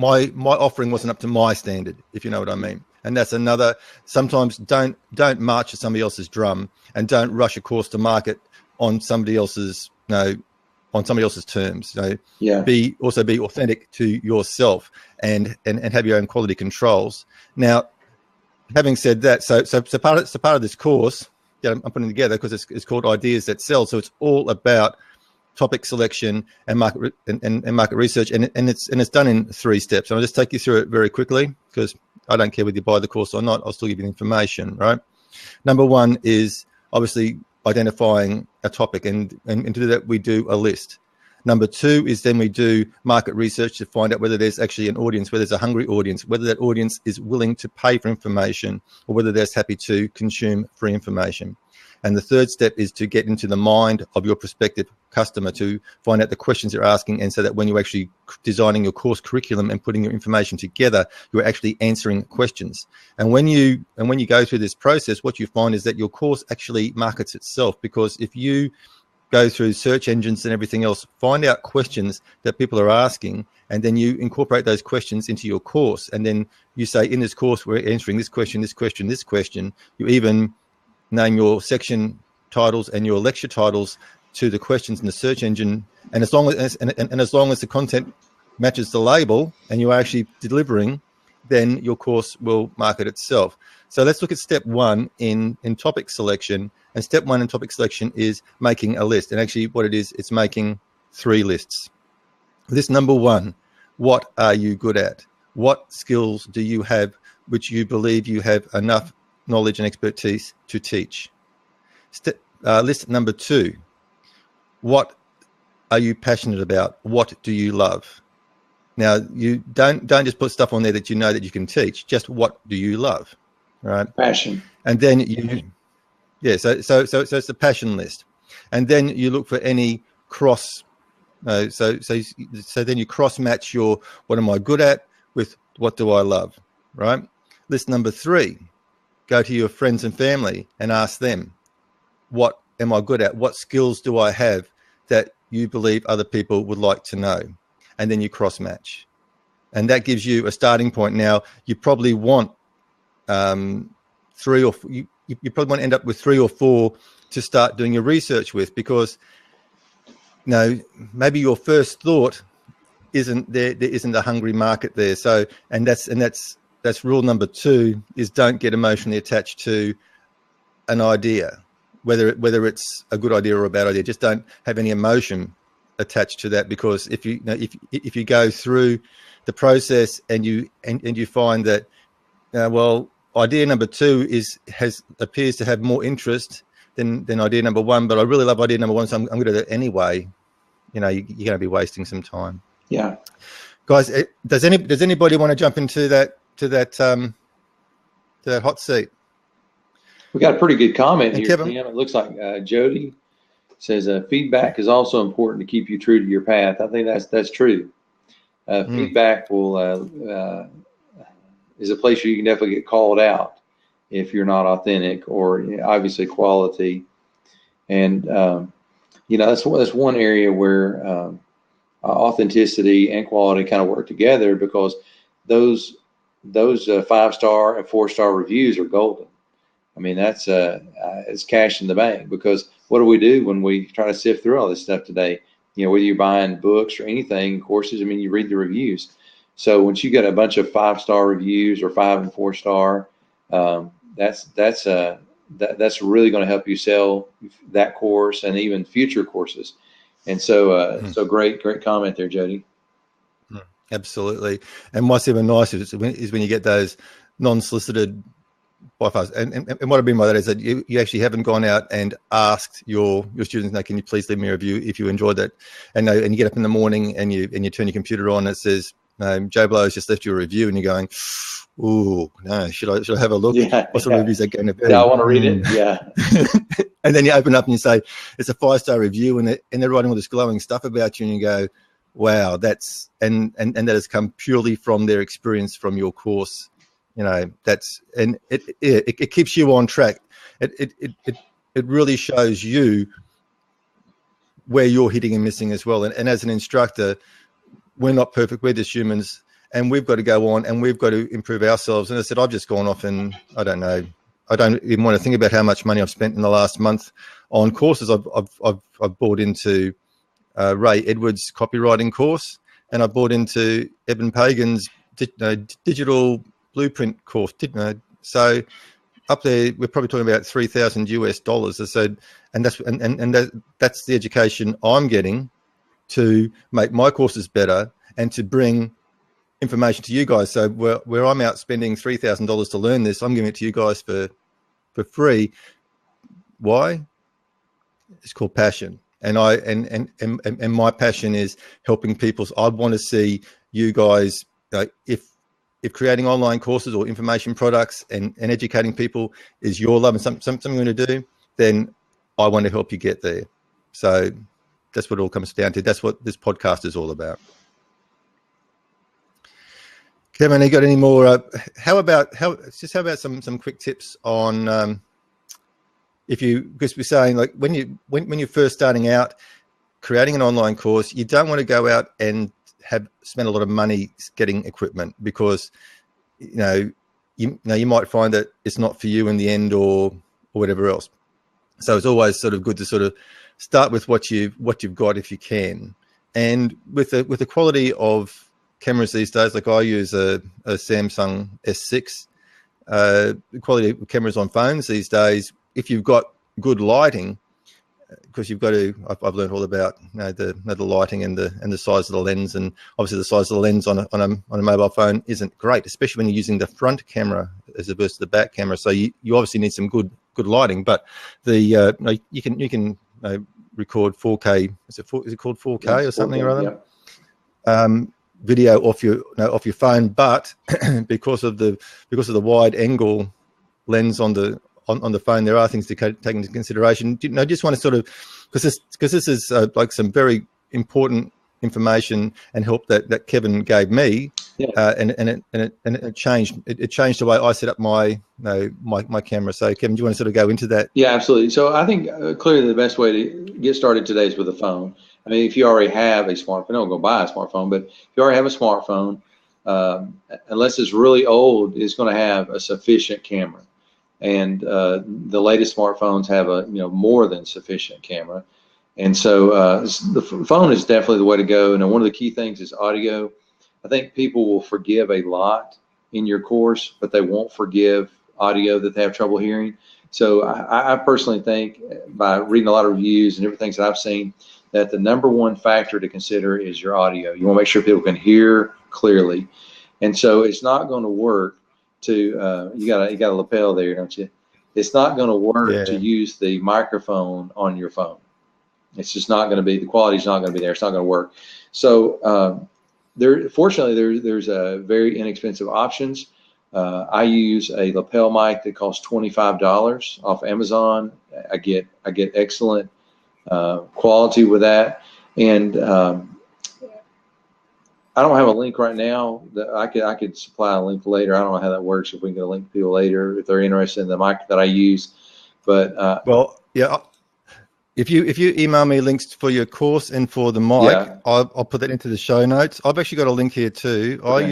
offering wasn't up to my standard, if you know what I mean. And that's another. Sometimes don't march to somebody else's drum, and don't rush a course to market on somebody else's terms. Be authentic to yourself and have your own quality controls. Now, having said that, so part of this course I'm putting together, because it's called Ideas That Sell. So it's all about topic selection and market market research, and it's done in 3 steps. And I'll just take you through it very quickly, because I don't care whether you buy the course or not. I'll still give you the information, right? Number 1 is obviously identifying a topic, and to do that we do a list. Number 2 is then we do market research to find out whether there's actually an audience, whether there's a hungry audience, whether that audience is willing to pay for information, or whether they're happy to consume free information. And the 3rd step is to get into the mind of your prospective customer to find out the questions they're asking, and so that when you're actually designing your course curriculum and putting your information together, you're actually answering questions. And when you go through this process, what you find is that your course actually markets itself, because if you go through search engines and everything else, find out questions that people are asking, and then you incorporate those questions into your course. And then you say, in this course, we're answering this question, this question, this question. You even name your section titles and your lecture titles to the questions in the search engine. And as long as the content matches the label and you're actually delivering, then your course will market itself. So let's look at step 1 in topic selection. And step 1 in topic selection is making a list. And actually what it is, it's making 3 lists. List number 1, what are you good at? What skills do you have which you believe you have enough knowledge and expertise to teach? List number 2, what are you passionate about? What do you love? Now, you don't just put stuff on there that you know that you can teach. Just what do you love, right? Passion. And then so it's the passion list, and then you look for any cross. So then you cross match your what am I good at with what do I love, right? List number 3, go to your friends and family and ask them, what am I good at? What skills do I have that you believe other people would like to know? And then you cross match, and that gives you a starting point. Now you probably want 3 or 4, you probably want to end up with 3 or 4 to start doing your research with, because maybe your first thought isn't there isn't a hungry market there. So and that's rule number 2, is don't get emotionally attached to an idea, whether it's a good idea or a bad idea. Just don't have any emotion attached to that, because if you go through the process and you find that idea number 2 appears to have more interest than idea number 1, but I really love idea number 1, so I'm going to do it anyway. You're going to be wasting some time. Yeah, guys, does anybody want to jump into that hot seat? We got a pretty good comment here, Tim. It looks like Jody says feedback is also important to keep you true to your path. I think that's true. Feedback is a place where you can definitely get called out if you're not authentic, or obviously quality. And that's one area where authenticity and quality kind of work together, because those 5-star and 4-star reviews are golden. I mean, that's it's cash in the bank, because what do we do when we try to sift through all this stuff today? Whether you're buying books or anything, courses, I mean, you read the reviews. So once you get a bunch of 5-star reviews or 5 and 4-star, that's really going to help you sell that course and even future courses. And so, so great comment there, Jody. Absolutely. And what's even nicer is when you get those non-solicited by far. And what I mean by that is that you actually haven't gone out and asked your students, "No, can you please leave me a review if you enjoyed that?" And you get up in the morning and you turn your computer on and it says, Joe Blow has just left you a review, and you're going, "Ooh, no, should I have a look? What sort of reviews are going to be? Yeah, I want to read it." Yeah. And then you open up and you say, it's a 5-star review, and they're writing all this glowing stuff about you, and you go, wow, that's and that has come purely from their experience from your course. It keeps you on track. It really shows you where you're hitting and missing as well. And as an instructor, we're not perfect. We're just humans, and we've got to go on and we've got to improve ourselves. And I said, I've just gone off and I don't even want to think about how much money I've spent in the last month on courses. I've bought into Ray Edwards' copywriting course, and I bought into Evan Pagan's digital blueprint course. So up there, we're probably talking about $3,000 US. I said, and that's the education I'm getting to make my courses better and to bring information to you guys. So where I'm out spending $3,000 to learn this, I'm giving it to you guys for free. Why? It's called passion. And my passion is helping people. So I want to see you guys, if creating online courses or information products and educating people is your love and something you're going to do, then I want to help you get there. So that's what it all comes down to. That's what this podcast is all about. Kevin, you got any more? How about some quick tips on because we're saying, like, when you're first starting out creating an online course, you don't want to go out and spend a lot of money getting equipment, because you might find that it's not for you in the end or whatever else. So it's always sort of good to sort of start with what you've got if you can. And with the quality of cameras these days, like I use a Samsung S6. The quality of cameras on phones these days, if you've got good lighting, because you've got to, I've learned all about the lighting and the size of the lens, and obviously the size of the lens on a mobile phone isn't great, especially when you're using the front camera as opposed to the back camera. So you obviously need some good lighting, but you can record 4K. Is it called 4K or something 4K, or other? Yeah. Video off your phone, but because of the wide angle lens on the phone, there are things to take into consideration. I just want to sort of, because this is like some very important information and help that Kevin gave me, and it changed the way I set up my camera. So Kevin, do you want to sort of go into that? Yeah, absolutely. So I think clearly the best way to get started today is with a phone. I mean, if you already have a smartphone, don't go buy a smartphone, but if you already have a smartphone, unless it's really old, it's going to have a sufficient camera. And the latest smartphones have a more than sufficient camera. And so the phone is definitely the way to go. And one of the key things is audio. I think people will forgive a lot in your course, but they won't forgive audio that they have trouble hearing. So I personally think, by reading a lot of reviews and everything that I've seen, that the number one factor to consider is your audio. You want to make sure people can hear clearly. And so it's not going to work to you got a lapel there, don't you? It's not going to work to use the microphone on your phone. It's just not going to be, the quality's not going to be there. It's not going to work. So fortunately there's a very inexpensive options. I use a lapel mic that costs $25 off Amazon. I get excellent quality with that, and I don't have a link right now. That I could supply a link later. I don't know how that works. If we can get a link to people later if they're interested in the mic that I use. But well, yeah. If you email me links for your course and for the mic, yeah. I'll put that into the show notes. I've actually got a link here too. Okay.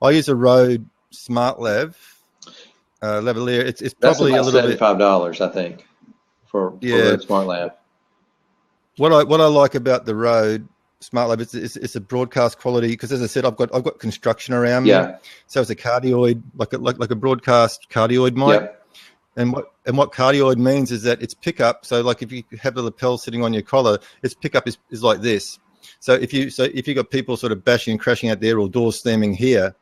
I use a Rode Smart Lav lavalier. It's probably about a little bit $75, I think, for Rode Smart Lav. What I like about the Rode Smart Lav is it's a broadcast quality, because as I said, I've got construction around me. Yeah. So it's a cardioid, like a broadcast cardioid mic. Yep. And what cardioid means is that its pickup. So like if you have the lapel sitting on your collar, its pickup is like this. So if you got people sort of bashing and crashing out there or doors slamming here,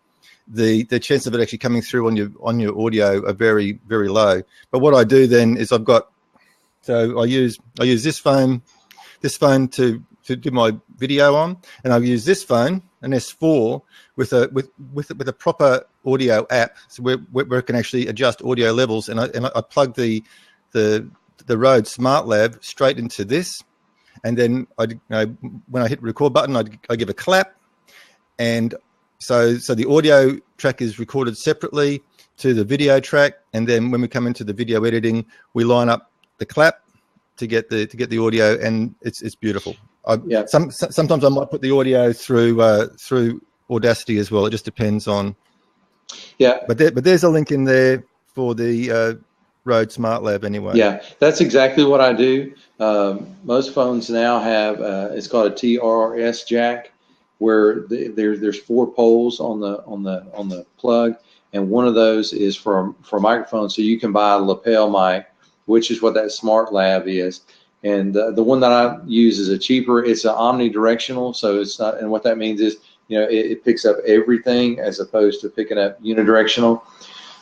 the chance of it actually coming through on your audio are very, very low. But what I do then is I use this phone to do my video on, and I've used this phone, an S4, with a proper audio app, so where it can actually adjust audio levels, and I plug the Rode Smart Lav straight into this, and then when I hit record button, I give a clap, and so the audio track is recorded separately to the video track, and then when we come into the video editing, we line up the clap to get the audio, and it's beautiful. Sometimes I might put the audio through Audacity as well. It just depends on. Yeah. But there's a link in there for the Rode Smart Lav anyway. Yeah, that's exactly what I do. Most phones now have it's called a TRS jack, where there's 4 poles on the plug, and one of those is for a microphone. So you can buy a lapel mic, which is what that Smart Lav is. And the one that I use is it's an omnidirectional. So it's not, and what that means is, it picks up everything as opposed to picking up unidirectional.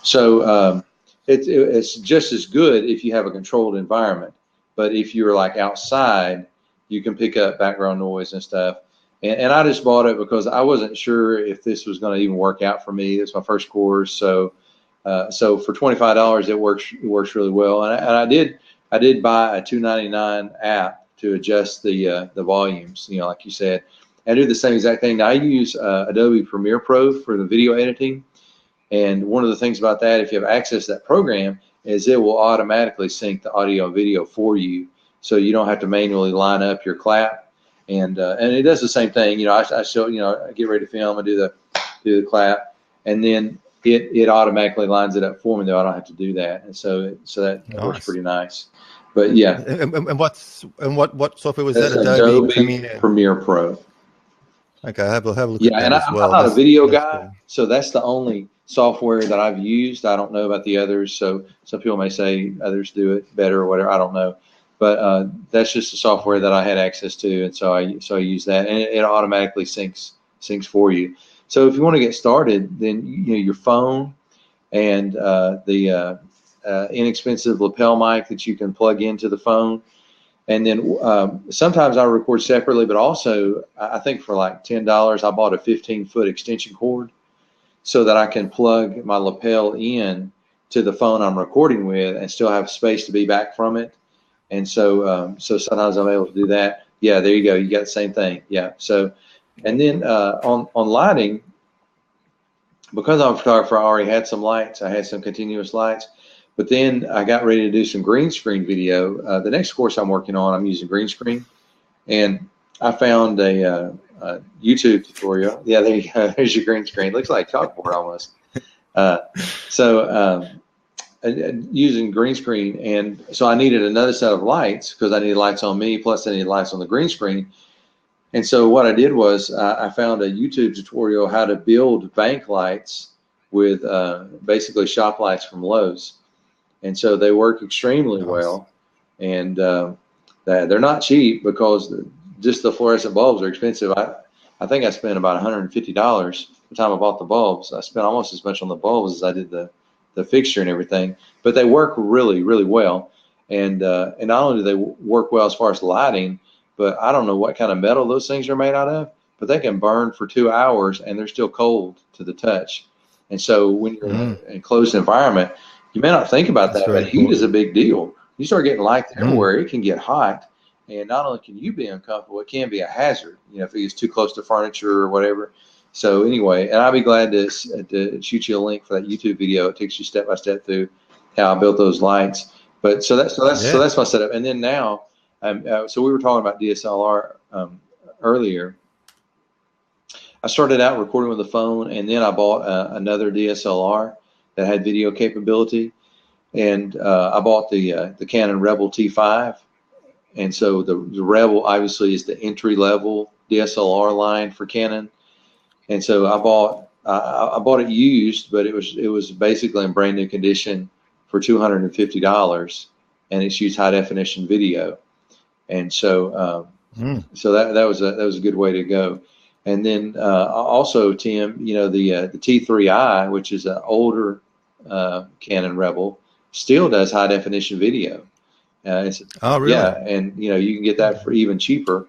So it's just as good if you have a controlled environment. But if you're like outside, you can pick up background noise and stuff. And I just bought it because I wasn't sure if this was going to even work out for me. It's my first course. So for $25, it works really well. And I did buy a $2.99 app to adjust the volumes, like you said. I do the same exact thing. Now, I use Adobe Premiere Pro for the video editing. And one of the things about that, if you have access to that program, is it will automatically sync the audio and video for you. So you don't have to manually line up your clap. And it does the same thing. I show, I get ready to film, I do the clap, and then it automatically lines it up for me, though I don't have to do that. And so that works pretty nice. But yeah. And what software was that? Adobe Premiere Pro. Okay, have a look at that. Yeah, and I'm not a video guy, so that's the only software that I've used. I don't know about the others, so some people may say others do it better or whatever. I don't know, but that's just the software that I had access to, and so I use that, and it automatically syncs for you. So if you want to get started, then your phone and the inexpensive lapel mic that you can plug into the phone. And then sometimes I record separately, but also I think for like $10, I bought a 15-foot extension cord so that I can plug my lapel in to the phone I'm recording with and still have space to be back from it. And so sometimes I'm able to do that. Yeah, there you go. You got the same thing. Yeah. So, and then on lighting, because I'm a photographer, I already had some lights. I had some continuous lights. But then I got ready to do some green screen video. The next course I'm working on, I'm using green screen. And I found a YouTube tutorial. Yeah, there you go. There's your green screen. It looks like chalkboard almost. Using green screen. And so I needed another set of lights because I needed lights on me, plus I needed lights on the green screen. And so what I did was I found a YouTube tutorial how to build bank lights with basically shop lights from Lowe's. And so they work extremely well, and they're not cheap because just the fluorescent bulbs are expensive. I think I spent about $150 the time I bought the bulbs. I spent almost as much on the bulbs as I did the fixture and everything. But they work really, really well, and not only do they work well as far as lighting, but I don't know what kind of metal those things are made out of, but they can burn for 2 hours and they're still cold to the touch. And so when you're in an enclosed environment, you may not think about that, but heat is a big deal. You start getting light everywhere, it can get hot. And not only can you be uncomfortable, it can be a hazard, if it gets too close to furniture or whatever. So anyway, and I'll be glad to shoot you a link for that YouTube video. It takes you step by step through how I built those lights. But so that's my setup. And then now, so we were talking about DSLR earlier. I started out recording with the phone, and then I bought another DSLR that had video capability, and I bought the Canon Rebel T5. And so the Rebel obviously is the entry level DSLR line for Canon. And so I bought it used, but it was basically in brand new condition for $250, and it shoots high definition video. And so so that was a good way to go. And then also, Tim, the T3i, which is an older Canon Rebel, still does high definition video. Oh, really? Yeah, and you can get that for even cheaper.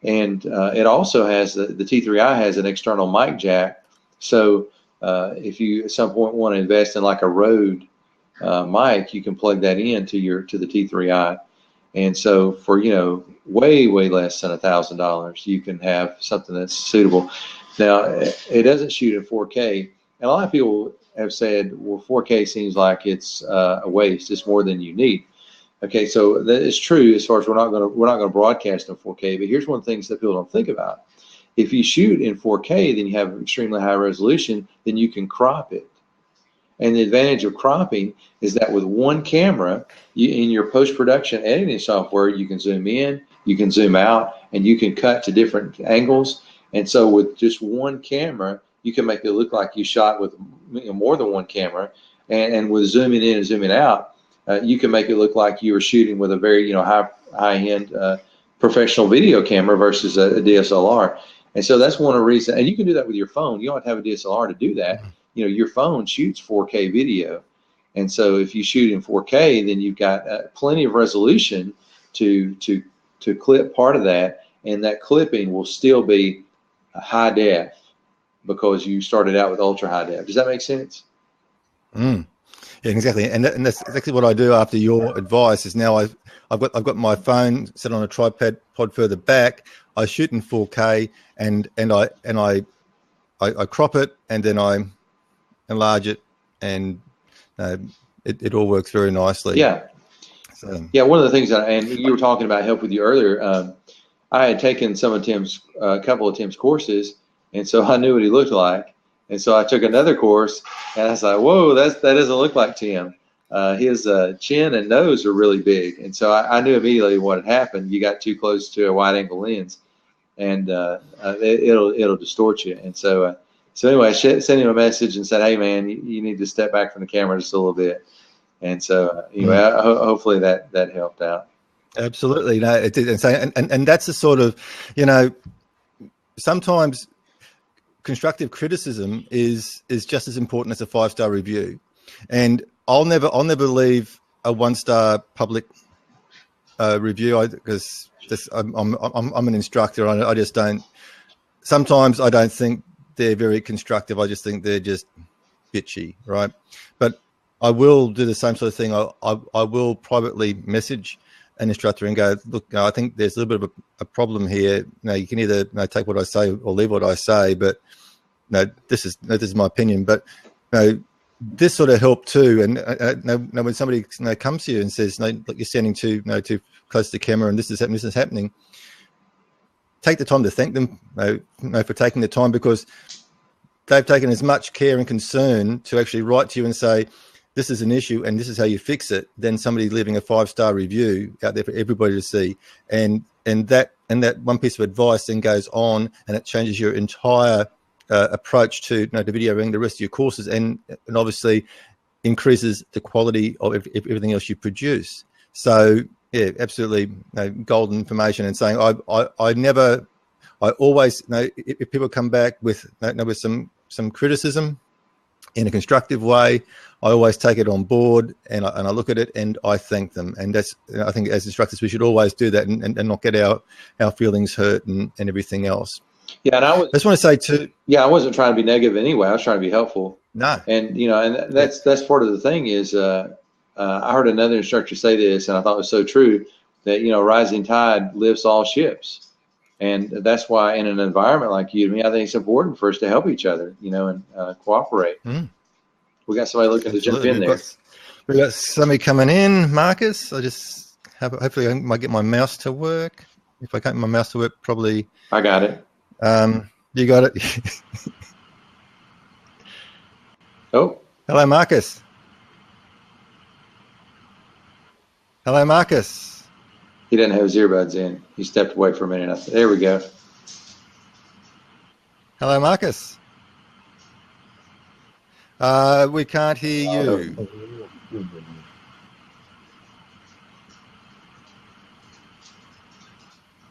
And it also has the T3i has an external mic jack. So if you at some point want to invest in like a Rode mic, you can plug that in to the T3i. And so for way less than $1,000, you can have something that's suitable. Now it doesn't shoot in 4K, and a lot of people have said, well, 4K seems like it's a waste. It's more than you need. Okay, so that is true as far as we're not going to broadcast in 4K. But here's one of the things that people don't think about: if you shoot in 4K, then you have extremely high resolution. Then you can crop it. And the advantage of cropping is that with one camera, in your post-production editing software, you can zoom in, you can zoom out, and you can cut to different angles. And so with just one camera, you can make it look like you shot with more than one camera. And with zooming in and zooming out, you can make it look like you were shooting with a very high-end professional video camera versus a DSLR. And so that's one of the reasons. And you can do that with your phone. You don't have to have a DSLR to do that. Your phone shoots 4K video. And so if you shoot in 4K, then you've got plenty of resolution to clip part of that, and that clipping will still be high def because you started out with ultra high def. Does that make sense? Yeah, exactly. And that's exactly what I do after your advice. Is now I've got my phone set on a tripod further back. I shoot in 4K, and I crop it, and then I enlarge it, and it all works very nicely. Yeah. So. Yeah, one of the things and you were talking about help with you earlier. I had taken a couple of Tim's courses, and so I knew what he looked like. And so I took another course, and I was like, "Whoa, that doesn't look like Tim. His chin and nose are really big." And so I knew immediately what had happened. You got too close to a wide-angle lens, and it'll distort you. And so anyway, I sent him a message and said, "Hey, man, you need to step back from the camera just a little bit." And so anyway, hopefully that helped out. Absolutely, no, it did. And that's the sort of, sometimes constructive criticism is just as important as a 5-star review. And I'll never leave a 1-star public review because I'm an instructor. I just don't. Sometimes I don't think they're very constructive. I just think they're just bitchy, right? But I will do the same sort of thing. I will privately message an instructor and go, look, I think there's a little bit of a problem here. You can either take what I say or leave what I say, but this is my opinion. But this sort of helped too. And when somebody comes to you and says, look, you're standing too close to the camera, and this is happening. Take the time to thank them for taking the time, because they've taken as much care and concern to actually write to you and say, this is an issue and this is how you fix it, than somebody leaving a 5-star review out there for everybody to see. And that one piece of advice then goes on, and it changes your entire approach to videoing the rest of your courses, and obviously increases the quality of everything else you produce. So yeah, absolutely golden information. And saying I always if people come back with some criticism in a constructive way, I always take it on board, and I look at it and I thank them. And that's, I think as instructors we should always do that, and not get our feelings hurt and everything else. Yeah, and I just want to say too. Yeah, I wasn't trying to be negative anyway. I was trying to be helpful. No, and and that's part of the thing is I heard another instructor say this, and I thought it was so true. that, you know, rising tide lifts all ships. And that's why in an environment like Udemy, I think it's important for us to help each other, you know, and cooperate. We got somebody looking to jump in there. We've got somebody coming in, Marcus. I just hopefully I might get my mouse to work. If I can't get my mouse to work, probably. I got it. You got it. Oh. Hello, Marcus. Hello, Marcus. He didn't have his earbuds in. He stepped away for a minute. There we go. Hello, Marcus. We can't hear you.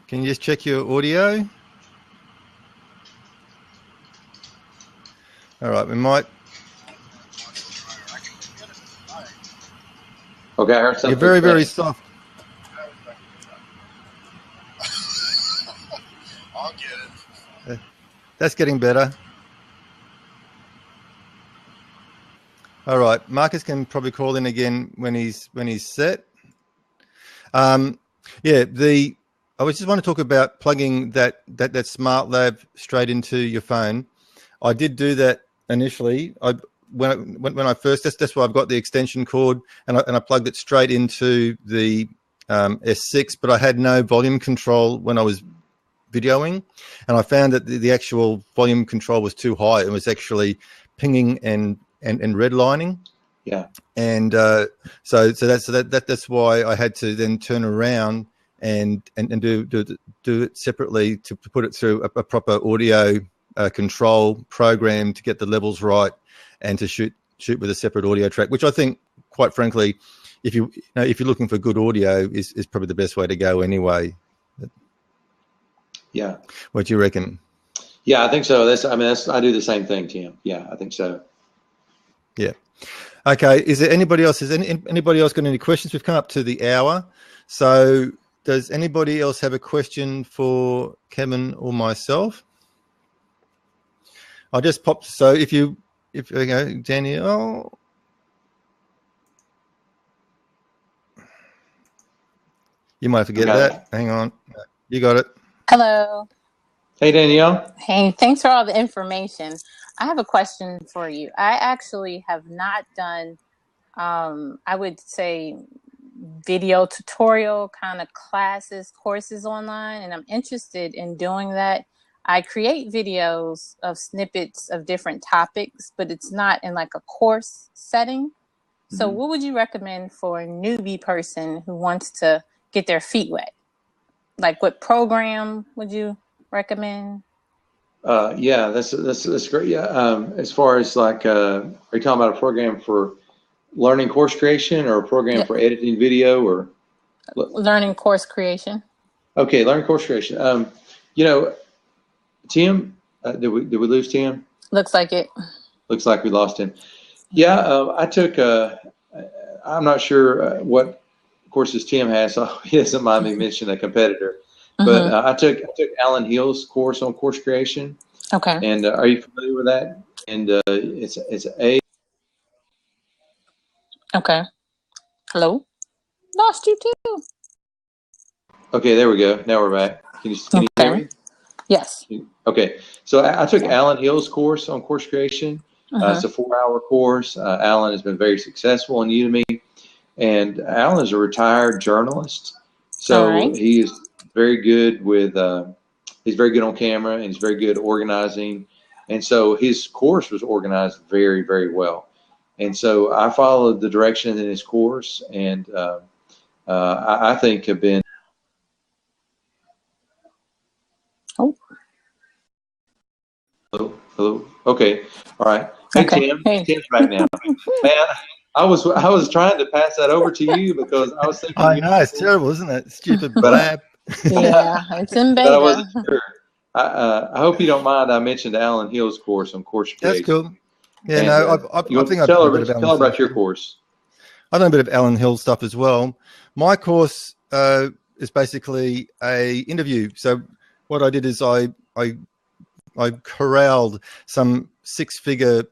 Can you just check your audio? All right, we might. Okay, I heard something. You're very, very soft. I'll get it. That's getting better. All right, Marcus can probably call in again when he's set. Yeah, I just want to talk about plugging that Smart Lab straight into your phone. I did do that initially. When I first, that's why I've got the extension cord, and I plugged it straight into the S6, but I had no volume control when I was videoing, and I found that the actual volume control was too high. It was actually pinging and redlining. Yeah. And so that's why I had to then turn around and do it separately to put it through a proper audio control program to get the levels right and to shoot with a separate audio track, which I think, quite frankly, if you're looking for good audio, is probably the best way to go anyway. Yeah. What do you reckon? Yeah, I think so. I do the same thing, Tim. Yeah, I think so. Yeah. Okay. Is there anybody else? Has anybody else got any questions? We've come up to the hour. So does anybody else have a question for Kevin or myself? I'll just pop. So if you go, Danielle. You might forget that. Hang on. You got it. Hello. Hey, Danielle. Hey, thanks for all the information. I have a question for you. I actually have not done, I would say, video tutorial kind of courses online, and I'm interested in doing that. I create videos of snippets of different topics, but it's not in like a course setting. So what would you recommend for a newbie person who wants to get their feet wet? Like, what program would you recommend? Yeah, that's great. Yeah. As far as like, are you talking about a program for learning course creation or a program for editing video or learning course creation? Okay, learning course creation. You know, Tim, did we lose Tim? Looks like it. Looks like we lost him. Yeah, I took. I'm not sure what courses Tim has, so he doesn't mind me mentioning a competitor. But I took Alan Hill's course on course creation. Okay. And are you familiar with that? And it's a. Okay. Hello. Lost you too. Okay, there we go. Now we're back. Can you hear me? Yes. Okay. So I took Alan Hill's course on course creation. It's a 4-hour course. Alan has been very successful on Udemy, and Alan is a retired journalist, so he is very good with. He's very good on camera, and he's very good at organizing, and so his course was organized very, very well. And so I followed the direction in his course, and I think have been. Oh. Hello. Okay. All right. Hey, okay. Tim. Hey. Tim's back now. Man, I was trying to pass that over to you because I was thinking. I know, it's terrible, isn't it? Stupid blab. Yeah, it's in beta. But I wasn't sure. I hope you don't mind. I mentioned Alan Hill's course on course creation. That's cool. Yeah, and, no, I think I've tell about your course. I've done a bit of Alan Hill stuff as well. My course is basically a interview. So what I did is I corralled some 6-figure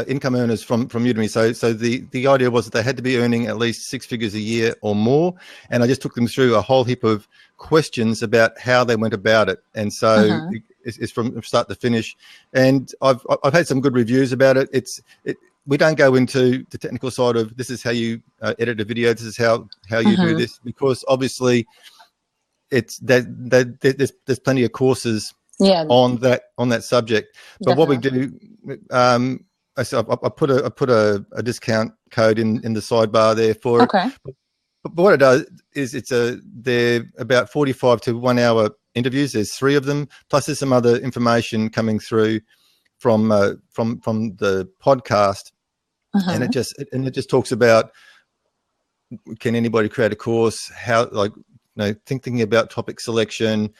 income earners from Udemy. So the idea was that they had to be earning at least 6 figures a year or more, and I just took them through a whole heap of questions about how they went about it, and so it's from start to finish. And I've had some good reviews about it. We don't go into the technical side of this is how you edit a video, this is how you do this, because obviously it's that there's plenty of courses on that subject. But what we do, I put a discount code in the sidebar there for it. But what it does is they're about 45 to 1 hour interviews. There's 3 of them, plus there's some other information coming through from the podcast, and it just talks about, can anybody create a course? How, like, thinking about topic selection,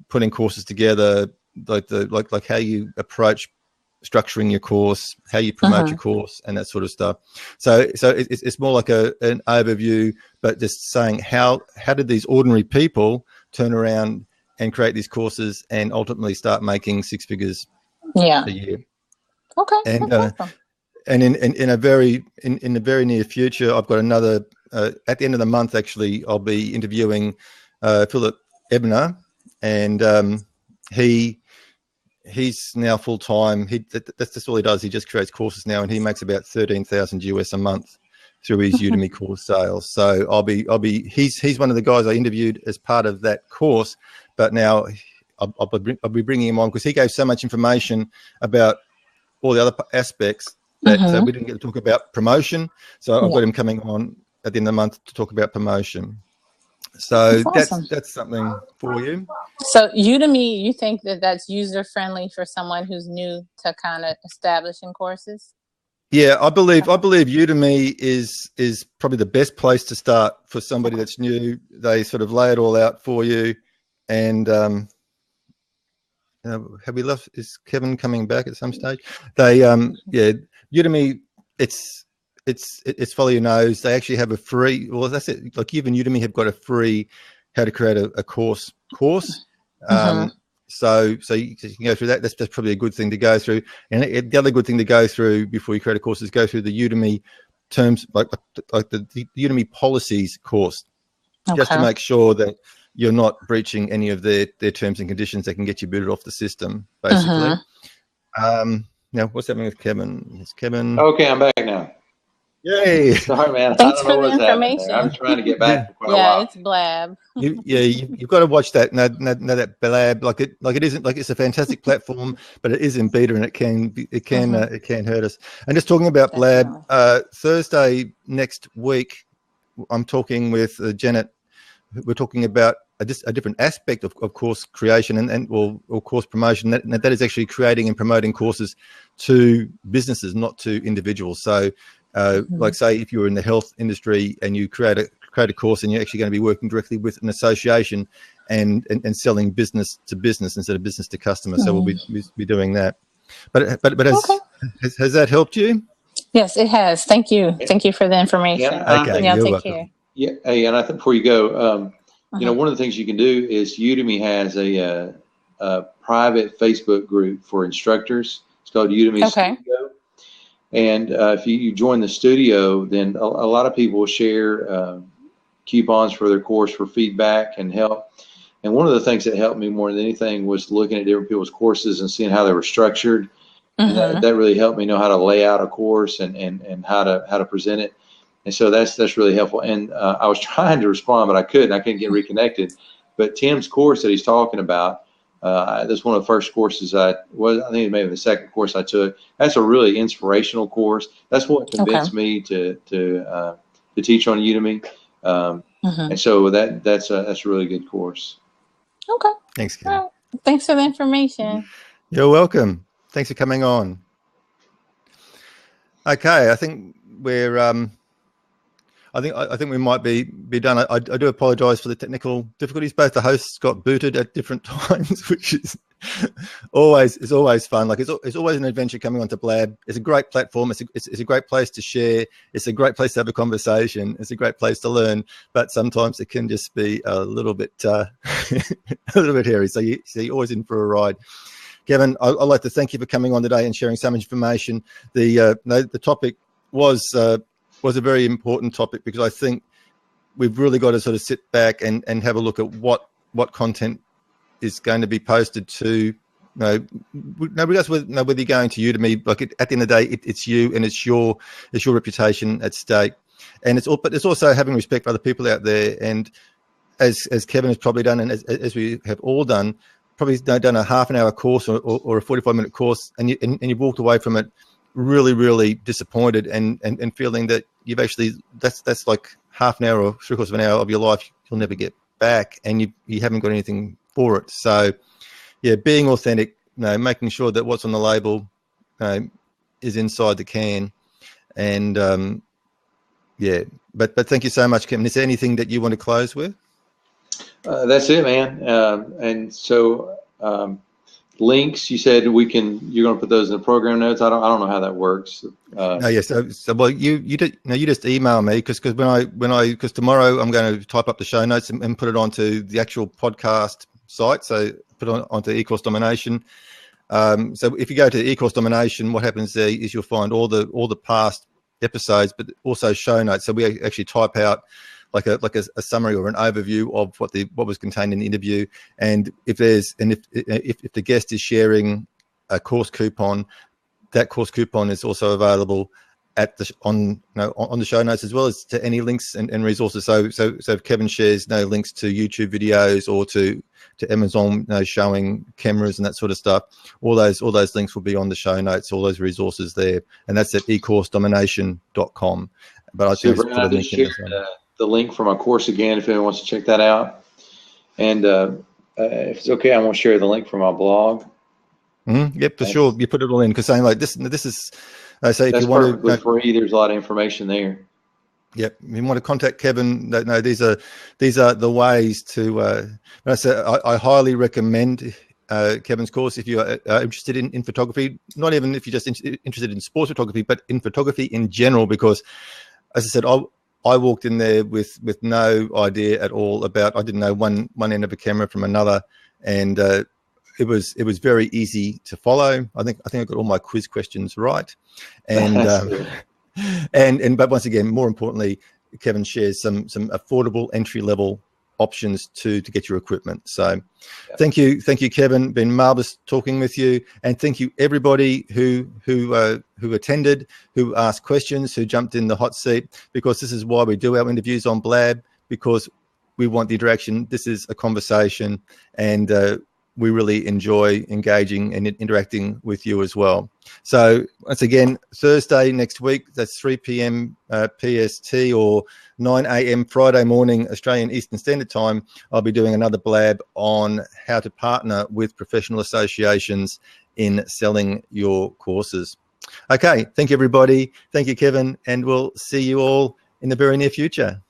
putting courses together, like how you approach structuring your course, how you promote your course, and that sort of stuff. So it's more like an overview, but just saying how did these ordinary people turn around and create these courses and ultimately start making 6 figures a year. Okay. And and in the very near future, I've got another at the end of the month. Actually, I'll be interviewing Philip Ebner, and he's now full time. That's all he does. He just creates courses now, and he makes about $13,000 a month through his Udemy course sales. So he's one of the guys I interviewed as part of that course, but now I'll be bringing him on because he gave so much information about all the other aspects that we didn't get to talk about promotion. So I've got him coming on at the end of the month to talk about promotion. So that's something for you. So Udemy, you think that's user friendly for someone who's new to kind of establishing courses? Yeah, I believe Udemy is probably the best place to start for somebody that's new. They sort of lay it all out for you. And have we left? Is Kevin coming back at some stage? Udemy, it's follow your nose. They actually have a free. Well, that's it. Like even Udemy have got a free how to create a course. So you can go through that. That's probably a good thing to go through. And the other good thing to go through before you create a course is go through the Udemy terms, like the Udemy policies course, just to make sure that you're not breaching any of their terms and conditions that can get you booted off the system, basically. Now, what's happening with Kevin? Is Kevin? Okay, I'm back now. Yay! Sorry, man. Thanks I don't know for the what's happening information. there. I'm trying to get back for quite a while. Yeah, it's blab. You've got to watch that. No, that blab. Like it isn't like it's a fantastic platform, but it is in beta and it can hurt us. And just talking about blab, Thursday next week, I'm talking with Janet. We're talking about a different aspect of course creation or course promotion. That is actually creating and promoting courses to businesses, not to individuals. So. Like say if you're in the health industry and you create a course and you're actually going to be working directly with an association and selling business to business instead of business to customer. So we'll be doing that. But has that helped you? Yes, it has. Thank you. Thank you for the information. You're take welcome. care. Yeah, hey, and I think before you go, one of the things you can do is Udemy has a private Facebook group for instructors. It's called Udemy Studio. And if you join the studio, then a lot of people will share coupons for their course for feedback and help. And one of the things that helped me more than anything was looking at different people's courses and seeing how they were structured. And that really helped me know how to lay out a course and how to present it. And so that's really helpful. And I was trying to respond, but I couldn't get reconnected. But Tim's course that he's talking about, that's one of the first courses I think maybe the second course I took. That's a really inspirational course. That's what convinced me to teach on Udemy. And so that's a really good course. Okay. Thanks, Ken. Well, thanks for the information. You're welcome. Thanks for coming on. Okay, I think we're I think we might be done. I do apologise for the technical difficulties. Both the hosts got booted at different times, which is always fun. Like it's always an adventure coming onto Blab. It's a great platform. It's a great place to share. It's a great place to have a conversation. It's a great place to learn. But sometimes it can just be a little bit hairy. So you're always in for a ride. Kevin, I'd like to thank you for coming on today and sharing so much information. The topic was a very important topic, because I think we've really got to sort of sit back and have a look at what content is going to be posted to. Nobody else, whether you're going to Udemy, like at the end of the day, it's you and it's your reputation at stake. And but it's also having respect for other people out there. And as Kevin has probably done, and as we have all done, probably done a half an hour course or a 45-minute course, and you've walked away from it really, really disappointed and feeling that you've actually, that's like half an hour or 3/4 of an hour of your life you'll never get back, and you haven't got anything for it. So yeah, being authentic, making sure that what's on the label is inside the can. And yeah, but thank you so much, Kevin. Is there anything that you want to close with? That's it, man. And so links, you said you're going to put those in the program notes. I don't know how that works. No, yes. So well, you just email me, because because tomorrow I'm going to type up the show notes and put it onto the actual podcast site. So put it onto eCourse Domination. So if you go to eCourse Domination, what happens there is you'll find all the past episodes, but also show notes. So we actually type out like a summary or an overview of what was contained in the interview. And if the guest is sharing a course coupon, that course coupon is also available on the show notes, as well as to any links and resources. So if Kevin shares links to YouTube videos or to Amazon showing cameras and that sort of stuff, all those links will be on the show notes, all those resources there, and that's at ecoursedomination.com. But I think I just shared the link for my course again if anyone wants to check that out. And if it's okay, I'm going to share the link for my blog. Yep, for sure. You put it all in, because saying like this is. So if that's you want to free, there's a lot of information there. Yep, if you want to contact Kevin, these are the ways to. I highly recommend Kevin's course if you are interested in photography. Not even if you're just interested in sports photography, but in photography in general. Because, as I said, I walked in there with no idea at all about. I didn't know one end of a camera from another, and it was very easy to follow. I think I got all my quiz questions right, and but once again, more importantly, Kevin shares some affordable entry level options to get your equipment. So, thank you, Kevin. Been marvelous talking with you, and thank you everybody who attended, who asked questions, who jumped in the hot seat. Because this is why we do our interviews on Blab, because we want the interaction. This is a conversation, and we really enjoy engaging and interacting with you as well. So once again, Thursday next week, that's 3 p.m. PST or 9 a.m. Friday morning Australian Eastern Standard Time, I'll be doing another blab on how to partner with professional associations in selling your courses. Okay, thank you everybody. Thank you, Kevin, and we'll see you all in the very near future.